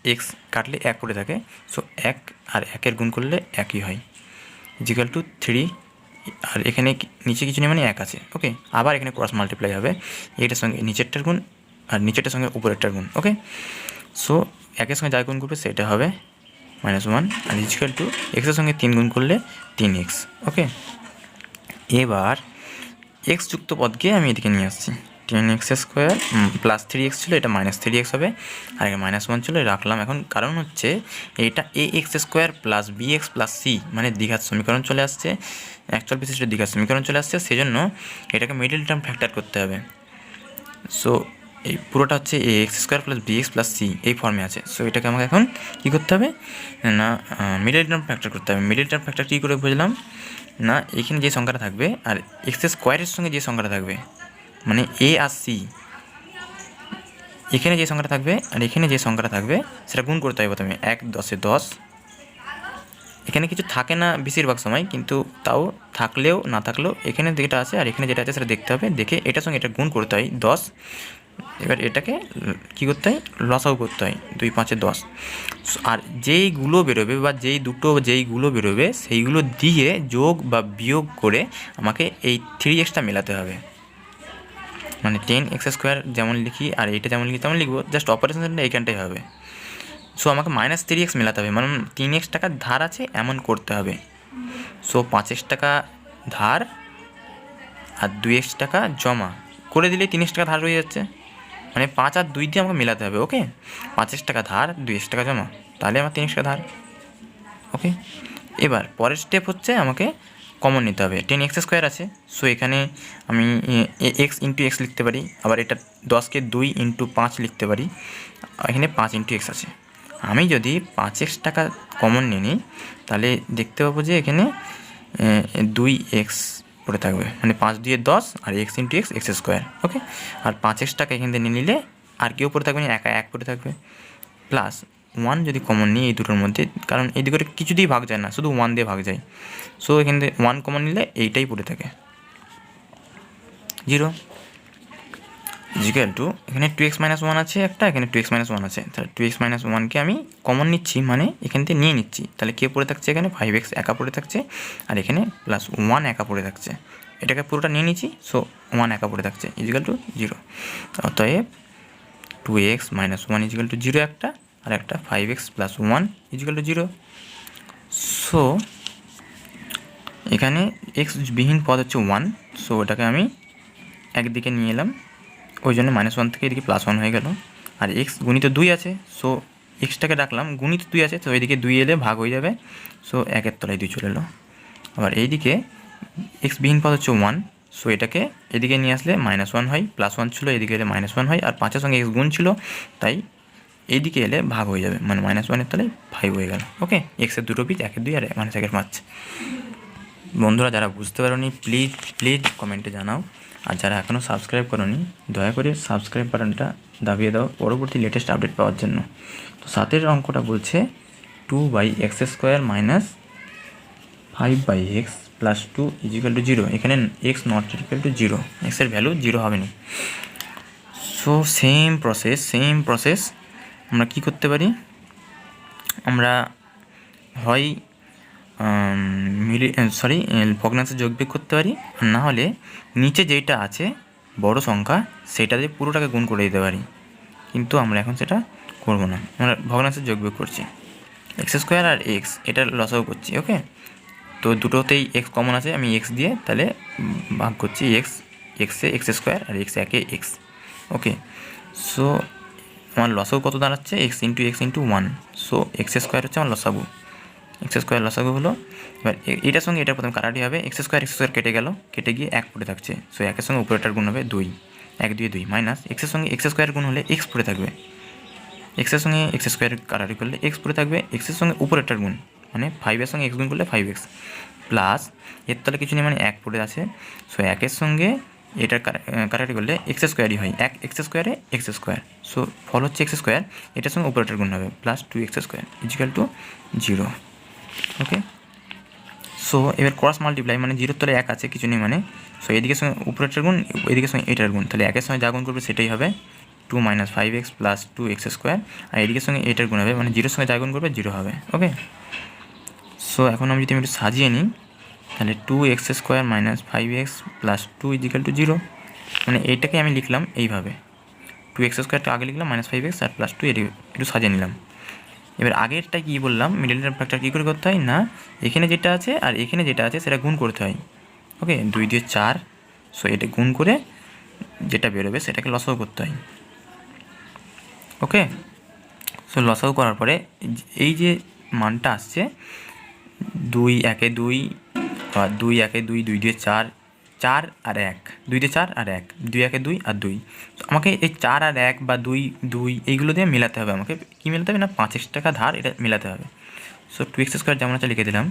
এক্স কাটলে 1 করে থাকে। সো 1 আর 1-এর গুণ করলে 1ই হয়, = 3। আর এখানে নিচে কিছু নেই, মানে 1 আছে। ওকে, আবার এখানে ক্রস মাল্টিপ্লাই হবে, এইটার সঙ্গে নিচেরটার গুণ আর নিচেরটার সঙ্গে উপরেরটার গুণ। ওকে, সো 1-এর সঙ্গে যা গুণ করবে সেটা হবে -1, আর = এক্সের সঙ্গে 3 গুণ করলে 3x। ওকে, এবার এক্স যুক্ত পদকে আমি এদিকে নিয়ে আসছি, 10x² + 3x ছিল, এটা -3x হবে, আর এখানে -1 ছিল, রাখলাম। এখন কারণ হচ্ছে এটা ax² + bx + c, মানে দ্বিঘাত সমীকরণ চলে আসছে, অ্যাকচুয়াল বিশিষ্ট দ্বিঘাত সমীকরণ চলে আসছে, সেজন্য এটাকে মিডল টার্ম ফ্যাক্টর করতে হবে। সো এই পুরোটা হচ্ছে ax² + bx + c এই ফর্মে আছে। সো এটাকে আমাকে এখন কী করতে হবে, না মিডল টার্ম ফ্যাক্টর করতে হবে। মিডল টার্ম ফ্যাক্টর কী করে বুঝলাম, না এখানে যে সংখ্যাটা থাকবে আর x² সঙ্গে যে সংখ্যাটা থাকবে, মানে a আর c, এখানে যে সংখ্যাটা থাকবে আর এখানে যে সংখ্যাটা থাকবে সেটা গুণ করতে হবে প্রথমে। 1 10-এ 10, এখানে কিছু থাকে না বেশিরভাগ সময়, কিন্তু তাও থাকলেও না থাকলেও এখানে যেটা আছে আর এখানে যেটা আছে সেটা দেখতে হবে, দেখে এটার সঙ্গে এটা গুণ করতে হয় 10। এবার এটাকে কী করতে হয়, লসাগু করতে হয়, 2 5-এ 10। আর যেইগুলো বেরোবে বা যেইগুলো বেরোবে সেইগুলো দিয়ে যোগ বা বিয়োগ করে আমাকে এই 3x-টা মেলাতে হবে, মানে 10x² যেমন লিখি আর এইটা যেমন লিখি তেমন লিখবো, জাস্ট অপারেশনটা এইখানটাই হবে। সো আমাকে -3x মেলাতে হবে, মানে 3x টাকা ধার আছে এমন করতে হবে। সো 5x টাকা ধার আর 2x টাকা জমা করে দিলে 3x টাকা ধার হয়ে যাচ্ছে, মানে 5 আর 2 দিয়ে আমাকে মেলাতে হবে। ওকে, 5x টাকা ধার, 2x টাকা জমা, তাহলে আমার 3x টাকা ধার। ওকে, এবার পরের স্টেপ হচ্ছে আমাকে কমন নিতে হবে। 10x² আছে, সো এখানে আমি x × x লিখতে পারি, আবার এটা 10-কে 2 × 5 লিখতে পারি, এখানে 5 × x আছে। আমি যদি 5x টাকা কমন নিয়ে নিই তাহলে দেখতে পাবো যে এখানে 2x পড়ে থাকবে, মানে 5 2 10 আর x × x x²। ওকে, আর 5x টাকা এখান থেকে নিয়ে নিলে আর কেউ পড়ে থাকবে না, একা 1 পড়ে থাকবে, প্লাস 1 যদি কমন নিই এই দুটোর মধ্যে, কারণ এই দিকে কিছু দিয়ে ভাগ যায় না, শুধু 1 দিয়ে ভাগ যায়। সো এখান থেকে 1 কমন নিলে এইটাই পড়ে থাকে 0, = এখানে 2x - 1 আছে একটা, এখানে 2x - 1 আছে, তাহলে 2x - 1কে আমি কমন নিচ্ছি, মানে এখান থেকে নিয়ে নিচ্ছি, তাহলে কে পড়ে থাকছে, এখানে 5x একা পড়ে থাকছে, আর এখানে +1 একা পড়ে থাকছে, এটাকে পুরোটা নিয়ে নিচ্ছি। সো 1 একা পড়ে থাকছে, = 0। অতএব 2x - 1 = 0 একটা, আর একটা 5x + 1 = 0। সো এখানে x বিহীন পদ হচ্ছে 1, সো ওটাকে আমি একদিকে নিয়ে এলাম, ওই জন্য -1 থেকে এদিকে +1 হয়ে গেল। আর x গুণিত 2 আছে, সো এক্সটাকে রাখলাম, গুণিত 2 আছে, তো এইদিকে 2 এলে ভাগ হয়ে যাবে, সো 1-এর তলায় 2 চলে এলো। আবার এইদিকে x বিহীন পদ হচ্ছে 1, সো এটাকে এদিকে নিয়ে আসলে -1 হয়, +1 ছিল এদিকে এলে -1 হয়, আর 5-এর সঙ্গে x গুণ ছিল, তাই এইদিকে এলে ভাগ হয়ে যাবে, মানে -1-এর তলায় 5 হয়ে গেল। ওকে, এক্সের দুটো বীজ, 1-এর 2 আর -1-এর 5। বন্ধুরা, যারা বুঝতে পারোনি প্লিজ কমেন্টে জানাও, আর যারা এখনও সাবস্ক্রাইব করোনি দয়া করে সাবস্ক্রাইব বাটনটা দাবিয়ে দাও পরবর্তী লেটেস্ট আপডেট পাওয়ার জন্য। তো 7-এর অঙ্কটা বলছে 2/x² - 5/x plus 2 equal to 0, এখানে এক্স নট ইজিক্যাল টু 0, এক্সের ভ্যালু 0 হবে না। সো সেম প্রসেস আমরা কী করতে পারি, আমরা হয় ভগ্নাংশের যোগবিয়োগ করতে পারি, আর না হলে নিচে যেটা আছে বড় সংখ্যা সেটা দিয়ে পুরোটাকে গুণ করে দিতে পারি, কিন্তু আমরা এখন সেটা করবো না, আমরা ভগ্নাংশের যোগবিয়োগ করছি। এক্স স্কোয়ার আর এক্স এটার লসাগু করছি। ওকে, তো দুটোতেই এক্স কমন আছে, আমি এক্স দিয়ে তাহলে ভাগ করছি, এক্সে এক্স স্কোয়ার আর এক্স একে এক্স। ওকে, সো আমার লসাগু কত দাঁড়াচ্ছে, x into 1, so x square হচ্ছে আমার লসাগু, এক্স স্কোয়ার লসাগু হলো। এবার এটার সঙ্গে এটা প্রথমে কাটাটি হবে, এক্স স্কোয়ার কেটে গেল, কেটে গিয়ে 1 পড়ে থাকছে, সো একের সঙ্গে উপরেটার গুণ হবে 2, 1 2 2 মাইনাস এক্সের সঙ্গে এক্স স্কোয়ার গুণ হলে এক্স পড়ে থাকবে, এক্সের সঙ্গে এক্স স্কোয়ার কাটাটি করলে এক্স পড়ে থাকবে, এক্সের সঙ্গে উপরেটার গুণ মানে 5 এর সঙ্গে এক্স গুণ করলে 5x প্লাস এর তলে কিছু নেই মানে 1 পড়ে আছে, সো 1 এর সঙ্গে এটার কাটাকাটি করলে এক্স স্কোয়ারই হয়, 1 এক্স স্কোয়ারে এক্স স্কোয়ার, সো ফল হচ্ছে এক্স স্কোয়ার, এটার সঙ্গে উপরেটার গুণ হবে plus 2x square equal to 0। Okay, so এবার ক্রস মাল্টিপ্লাই মানে 0 তলে 1 আছে কিছু নেই মানে, সো এদিকের সঙ্গে উপরেটার গুণ এদিকের সঙ্গে এটার গুণ, তাহলে 1 এর সঙ্গে যা গুণ করবে সেটাই হবে 2 - 5x প্লাস 2x স্কোয়ার, আর এদিকের সঙ্গে এটার গুণ হবে মানে 0 সঙ্গে যা গুণ করবে 0 হবে। ওকে, সো এখন আমি যদি একটু সাজিয়ে নিই তাহলে 2x square minus 5x plus 2 equal to 0, মানে এইটাকে আমি লিখলাম এইভাবে, 2x স্কোয়ারটা আগে লিখলাম -5x আর প্লাস 2 একটু সাজিয়ে নিলাম। এবার আগেরটা কী বললাম, মিডল টার্ম ফ্যাক্টর কী করে করতে হয় না, এখানে যেটা আছে আর এখানে যেটা আছে সেটা গুণ করতে হয়। ওকে, 2 দিয়ে 4, সো এটা গুণ করে যেটা বেরোবে সেটাকে লসাগু করতে হয়। ওকে, সো লসাগু করার পরে এই যে মানটা আসছে 2 1 2 বা 2 1 2 2 2 4, 4 আর 1, 2 দিয়ে 4 আর 1, 2 1 2 আর 2, আমাকে এই 4 আর 1 বা 2 2 এইগুলো দিয়ে মেলাতে হবে, আমাকে কী মেলাতে হবে না 5x টাকা ধার এটা মেলাতে হবে। সো 2x স্কোয়ার যেমন আছে লিখে দিলাম,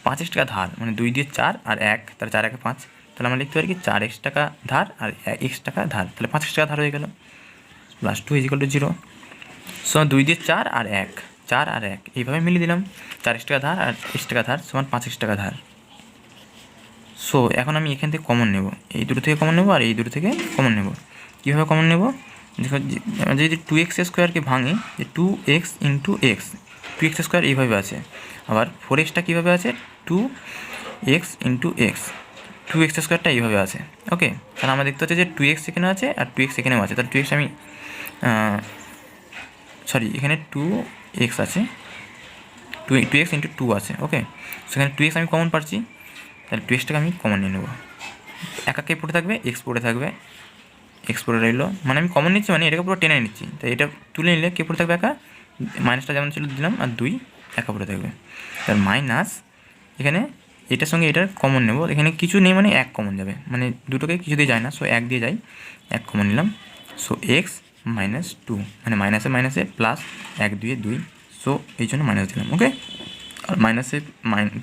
5x টাকা ধার মানে 2 দিয়ে 4 আর 1, তাহলে 4 1 5, তাহলে আমরা লিখতে পারি কি 4x টাকা ধার আর x টাকা ধার, তাহলে 5x টাকা ধার হয়ে গেল প্লাস 2 ইজিক্যাল টু 0। সো 2 দিয়ে 4 আর 1, 4 আর 1 এইভাবে মিলিয়ে দিলাম, 4x টাকা ধার আর x টাকা ধার সমান 5x টাকা ধার। সো এখন আমি এখান থেকে কমন নেব, এই দুটো থেকে কমন নেব আর এই দুটো থেকে কমন নেব। কীভাবে কমন নেব, দেখো যদি 2x স্কোয়ারকে ভাঙি, যে 2x into x, 2x square এইভাবে আছে, আবার 4xটা কীভাবে আছে 2x ইন্টু এক্স, 2x স্কোয়ারটা এইভাবে আছে। ওকে, তাহলে আমরা দেখতে হচ্ছে যে 2x এখানে আছে আর 2x এখানেও আছে, তাহলে 2x আমি এখানে 2x আছে, 2x ইন্টু 2 আছে। ওকে, সেখানে 2x আমি কমন পাচ্ছি, তাহলে 2xটাকে আমি কমন নিয়ে নেবো, একাকে পড়ে থাকবে এক্স পড়ে থাকবে, এক্স পড়ে রইলো, মানে আমি কমন নিচ্ছি মানে এটাকে পুরো টেনে নিচ্ছি, তাই এটা তুলে নিলে কে পড়ে থাকবে একা, মাইনাসটা যেমন ছিল দিলাম আর 2 একা পড়ে থাকবে, তার মাইনাস এখানে এটার সঙ্গে এটার কমন নেব, এখানে কিছু নেই মানে 1 কমন যাবে, মানে দুটোকে কিছু দিয়ে যায় না, সো 1 দিয়ে যায়, 1 কমন নিলাম, সো এক্স -2 মানে মাইনাসে প্লাস 1 2 2, সো এই জন্য মাইনাস দিলাম। ওকে, আর মাইনাসে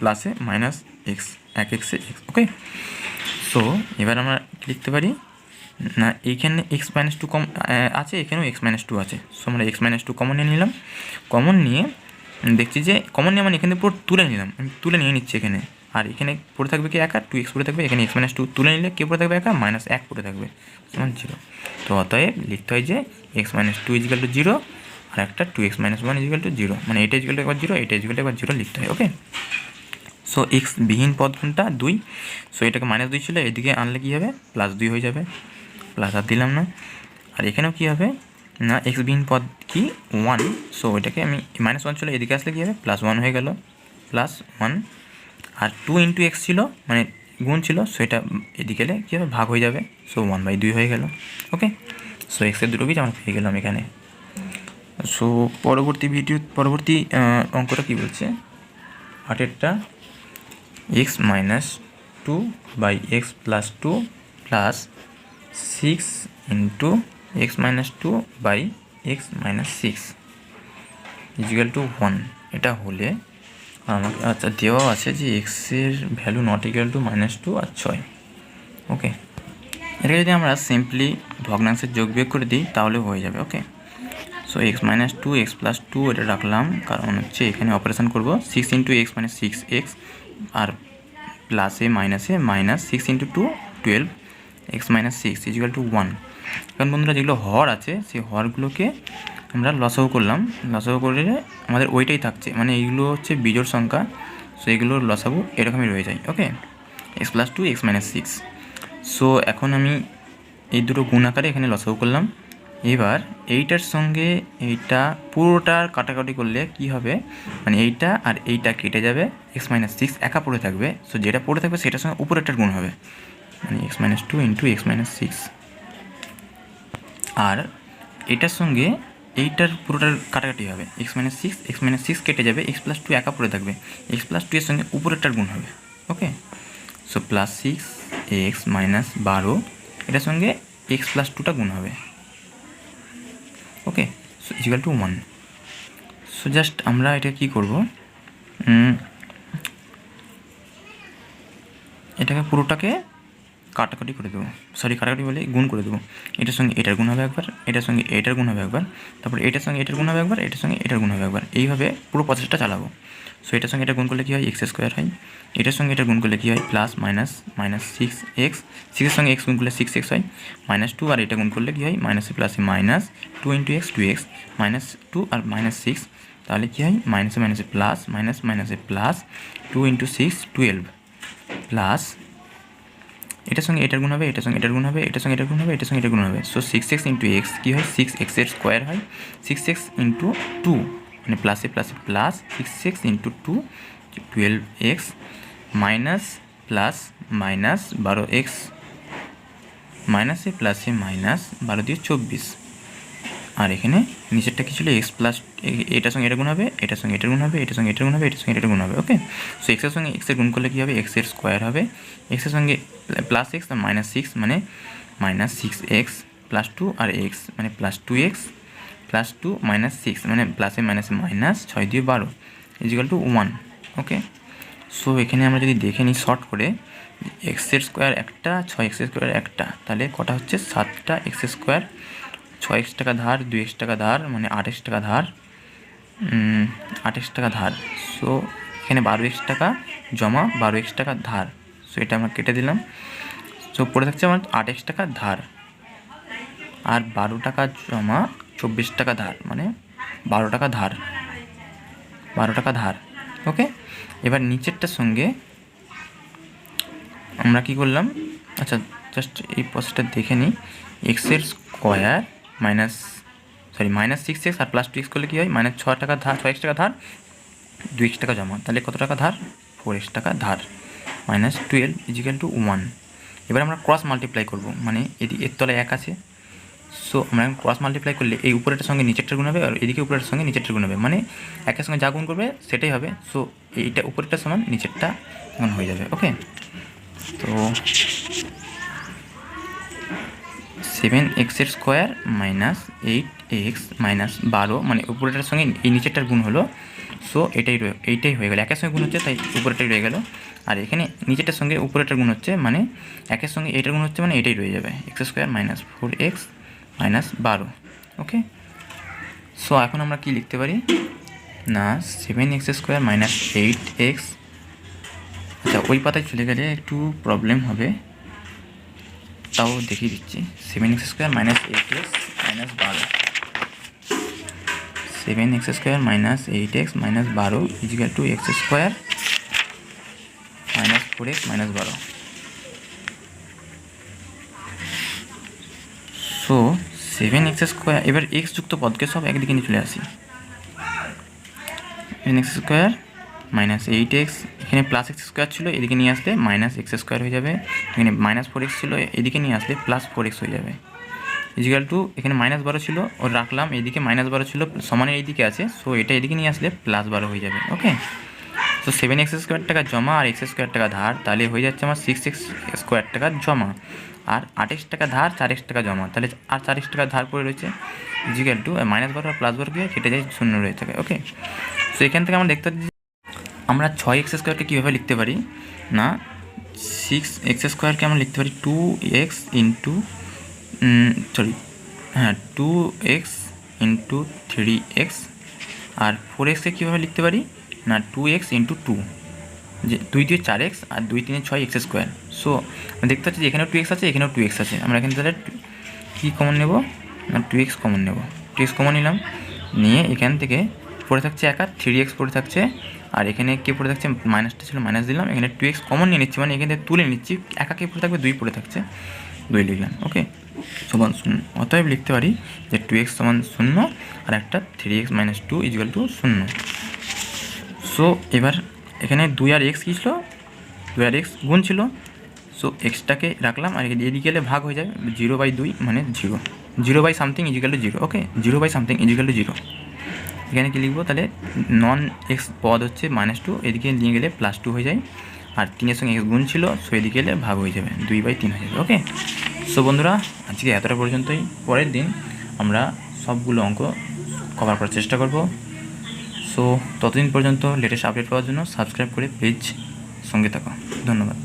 প্লাসে মাইনাস এক্স, 1x এক্স। ওকে, সো এবার আমরা লিখতে পারি না এইখানে x-2 কম আছে, এখানেও x-2 আছে, সো আমরা x-2 কমন নিয়ে নিলাম, কমন নিয়ে দেখছি যে কমন নিয়ে মানে এখানে পুরো তুলে নিলাম, আমি তুলে নিয়ে নিচ্ছি এখানে, আর এখানে পড়ে থাকবে কি একা 2x পড়ে থাকবে, এখানে x-2 তুলে নিলে কে পড়ে থাকবে একা -1 পড়ে থাকবে সমান 0। তো অতএব লিখতে হয় যে x-2 ইজিক্যাল টু 0 আর একটা 2x - 1 ইজিক্যাল টু 0, মানে এটা ইজিক্যাল টু একবার 0, এটা ইজিক্যাল টু একবার 0 লিখতে হয়। ওকে, সো এক্স বিহীন পদ কোনটা 2, সো এটাকে -2 ছিল, এদিকে আনলে কী হবে +2 হয়ে যাবে, প্লাস আর দিলাম না, আর এখানেও কী হবে না এক্স বিহীন পদ কি 1, সো এটাকে আমি -1 ছিল, এদিকে আসলে কী হবে +1 হয়ে গেল, +1, আর 2 ইন্টু এক্স ছিল মানে গুণ ছিল, সো এটা এদিকে এলে কী হবে ভাগ হয়ে যাবে, সো 1/2 হয়ে গেল। ওকে, সো এক্সের দুটো বীজ আমরা পেয়ে গেলাম এখানে। সো পরবর্তী অঙ্কটা কী বলছে, 8এরটা x-2 by x plus 2 plus 6 into x-2 by x - 6 equal to 1, এটা হলে আমাকে আচ্ছা দেওয়া আছে যে এক্সের ভ্যালু নট ইকুয়াল টু -2 আর 6। ওকে, এটা যদি আমরা সিম্পলি ভগ্নাংশের যোগ বিয়োগ করে দিই তাহলে হয়ে যাবে। ওকে, সো x-2 x প্লাস 2 এটা রাখলাম, কারণ হচ্ছে এখানে অপারেশন করব 6 ইন্টু x মানে 6x আর প্লাসে মাইনাসে minus 6 into 2 12 X minus 6 equal to 1। কারণ বন্ধুরা যেগুলো হর আছে সেই হরগুলোকে আমরা লসাগু করলাম, লসাগু করে আমাদের ওইটাই থাকছে, মানে এইগুলো হচ্ছে বিজোড় সংখ্যা, সো এগুলোর লসাগু এরকমই রয়ে যায়। Okay, X plus 2 X minus 6। So এখন আমি এই দুটো গুণ আকারে এখানে লসাগু করলাম। এবার এইটার সঙ্গে এইটা পুরোটার কাটাকাটি করলে কি হবে, মানে এইটা আর এইটা কেটে যাবে, এক্স মাইনাস 6 একা পড়ে থাকবে। সো যেটা পড়ে থাকবে সেটার সঙ্গে উপরেরটার গুণ হবে, মানে x minus 2 into x minus 6। আর এটার সঙ্গে এইটার পুরোটার কাটাকাটি হবে, এক্স মাইনাস 6 কেটে যাবে, এক্স প্লাস 2 একা পড়ে থাকবে, এক্স প্লাস 2 এর সঙ্গে উপরেরটার গুণ হবে। Okay, so plus 6 X minus 12, এটার সঙ্গে এক্স প্লাস 2টা গুণ হবে। Okay, so equal to 1। So just আমরা এটা কী করব, এটাকে পুরোটাকে কাটাকাটি করে দেবো, কাটাকাটি বলে গুণ করে দেবো। এটার সঙ্গে এটার গুণ হবে একবার, এটার সঙ্গে এটার গুণ হবে একবার, তারপর এটার সঙ্গে এটার গুণ হবে একবার, এটার সঙ্গে এটার গুণ হবে একবার, এইভাবে পুরো প্রসেসটা চালাবো। সো এটার সঙ্গে এটা গুণ করলে কী হয়, এক্স স্কোয়ার হয়। এটার সঙ্গে এটা গুণ করলে কী হয়, প্লাস মাইনাস মাইনাস 6x, 6-এর সঙ্গে এক্স গুণ করলে 6x হয়, মাইনাস 2, আর এটা গুণ করলে কী হয়, মাইনাসে প্লাসে minus 2 into x 2x, minus 2 আর মাইনাস 6, তাহলে কী হয়, মাইনাসে মাইনাসে প্লাস, মাইনাস মাইনাসে প্লাস, 2 ইন্টু 6 12, প্লাস এটার সঙ্গে এটার গুণ হবে, এটার সঙ্গে এটার গুণ হবে, এটার সঙ্গে এটার গুণ হবে, এটার সঙ্গে এটার গুণ হবে। সো 6x ইন্টু এক্স কী হয়, 6x এর স্কোয়ার হয়, 6x ইন্টু 2, মানে প্লাসে প্লাসে plus 6x into 2 12x, minus plus minus 12x, মাইনাসে প্লাসে মাইনাস 12 দিয়ে 24, আর এখানে নিচেরটা কি ছিল, এক্স প্লাস, এটার সঙ্গে এটা গুণ হবে, এটার সঙ্গে এটার গুণ হবে, এটার সঙ্গে এটার গুণ হবে, এটার সঙ্গে এটার গুণ হবে। ওকে, সো এক্সের সঙ্গে এক্সের গুণ করলে কী হবে, এক্সের স্কোয়ার হবে, এক্সের সঙ্গে প্লাস এক্স আর মাইনাস 6, মানে মাইনাস 6x প্লাস 2 আর এক্স, মানে প্লাস 2x প্লাস 2 মাইনাস 6, মানে প্লাসে মাইনাসে মাইনাস 6 দিয়ে 12 ইজিক্যাল টু 1। ওকে, সো এখানে আমরা যদি দেখে নিই শর্ট করে, এক্সের স্কোয়ার একটা, 6x স্কোয়ার একটা, তাহলে কটা হচ্ছে 7টা এক্স স্কোয়ার, 6x টাকা ধার, 2x টাকা ধার, মানে 8x টাকা ধার, 8x টাকা ধার। সো এখানে 12x টাকা জমা, 12x টাকা ধার। সো এটা আমরা কেটে দিলাম। সো পড়ে থাকছে আমার 8x টাকা ধার, আর 12 টাকা জমা, 24 টাকা ধার, মানে 12 টাকা ধার, 12 টাকা ধার। ওকে, এবার নিচেরটার সঙ্গে আমরা কি করলাম, আচ্ছা জাস্ট এই প্রসেসটা দেখে নিই। এক্সের স্কোয়ার মাইনাস 6x আর প্লাস 2x করলে কী হয়, মাইনাস 6 টাকা ধার, 6x টাকা ধার, 2x টাকা জমা, তাহলে কত টাকা ধার, 4x টাকা ধার, মাইনাস 12 ইজিক্যাল টু 1। এবার আমরা ক্রস মাল্টিপ্লাই করব, মানে এর তলায় 1 আছে, সো আমরা ক্রস মাল্টিপ্লাই করলে এই উপরেরটার সঙ্গে নিচেরটার গুণ হবে, আর এদিকে উপরের সঙ্গে নিচেরটার গুণ হবে, মানে একের সঙ্গে যা গুণ করবে সেটাই হবে। সো এইটা উপরেরটা সমান নিচেরটা গুণ হয়ে যাবে। ওকে, তো 7x এর স্কোয়ার মাইনাস 8x মাইনাস 12, মানে উপরেরটার সঙ্গে এই নিচেরটার গুণ হলো, সো এইটাই হয়ে গেল, একের সঙ্গে গুণ হচ্ছে তাই উপরেরটাই রয়ে গেল, আর এখানে নিচেরটার সঙ্গে উপরেরটার গুণ হচ্ছে, মানে একের সঙ্গে এইটার গুণ হচ্ছে, মানে এটাই রয়ে যাবে, x square minus 4x minus 12। ওকে, সো এখন আমরা কি লিখতে পারি না, 7x স্কোয়ার মাইনাস 8x, আচ্ছা ওই পাতায় চলে গেলে একটু প্রবলেম হবে, তাও দেখিয়ে দিচ্ছি। 7x square minus 8x minus 12, 7x square minus 8x minus 12 equal to X square minus 4x minus 12। So 7x square, এবার এক্স যুক্ত পদকে সব একদিকে নিয়ে চলে আসি, 7x স্কোয়ার মাইনাস 8x, এখানে প্লাস এক্স স্কোয়ার ছিল, এদিকে নিয়ে আসলে মাইনাস এক্স স্কোয়ার হয়ে যাবে, এখানে মাইনাস 4x ছিল, এদিকে নিয়ে আসলে প্লাস 4x হয়ে যাবে, ইজিক্যাল টু এখানে মাইনাস 12 ছিল ওর রাখলাম, এদিকে মাইনাস 12 ছিল সমানের এইদিকে আছে, সো এটা এদিকে নিয়ে আসলে প্লাস 12 হয়ে যাবে। ওকে, সো 7x স্কোয়ার টাকা জমা আর এক্স স্কোয়ার টাকা ধার, তাহলে হয়ে যাচ্ছে আমার 6x স্কোয়ার টাকা জমা, আর 8x টাকা ধার, 4x টাকা জমা, তাহলে আর 4x টাকা ধার পড়ে রয়েছে, ইজিক্যাল টু মাইনাস 12 আর প্লাস 12 গিয়ে কেটে যায়, শূন্য রয়ে থাকে। ওকে, সো এখান থেকে আমরা দেখতে পাচ্ছি আমরা 6x স্কোয়ারকে কীভাবে লিখতে পারি না, 6x স্কোয়ারকে আমরা লিখতে পারি 2x into 2x into 3x, আর 4xকে কীভাবে লিখতে পারি না 2x ইন্টু 2, যে 2 2 4x আর 2 3 6 এক্স স্কোয়ার। সো দেখতে পাচ্ছি যে এখানেও 2x আছে, এখানেও 2x আছে। আমরা এখানে তাহলে কী কমন নেব না 2x কমন নেব। 2x কমন নিলাম, নিয়ে এখান থেকে পড়ে থাকছে একা 3x পড়ে থাকছে, আর এখানে কে পড়ে থাকছে মাইনাসটা ছিল মাইনাস দিলাম, এখানে 2x কমন নিয়ে নিচ্ছি মানে এখান থেকে তুলে নিচ্ছি, একা কে পড়ে থাকবে 2 পড়ে থাকছে, 2 লিখলাম। ওকে, সমান 0। অতএব লিখতে পারি যে 2x সমান 0 আর একটা 3x minus 2 equal to 0। So এবার এখানে 2 আর x কী ছিল, 2 আর x গুণ ছিল। সো এক্সটাকে রাখলাম আর এদিকে গেলে ভাগ হয়ে যায়, 0/2 মানে 0, 0 by something equal to 0। Okay, 0 by something equal to 0। এখানে কী লিখবো তাহলে, নন এক্স পদ হচ্ছে -2, এদিকে নিয়ে গেলে +2 হয়ে যায়, আর 3-এর সঙ্গে এক্স গুণ ছিল, সো এদিকে গেলে ভাগ হয়ে যাবে, 2/3 হয়ে যাবে। ওকে, সো বন্ধুরা আজকে এতটা পর্যন্তই। পরের দিন আমরা সবগুলো অঙ্ক কভার করার চেষ্টা করব। সো ততদিন পর্যন্ত লেটেস্ট আপডেট পাওয়ার জন্য সাবস্ক্রাইব করে প্লিজ সঙ্গে থাকো। ধন্যবাদ।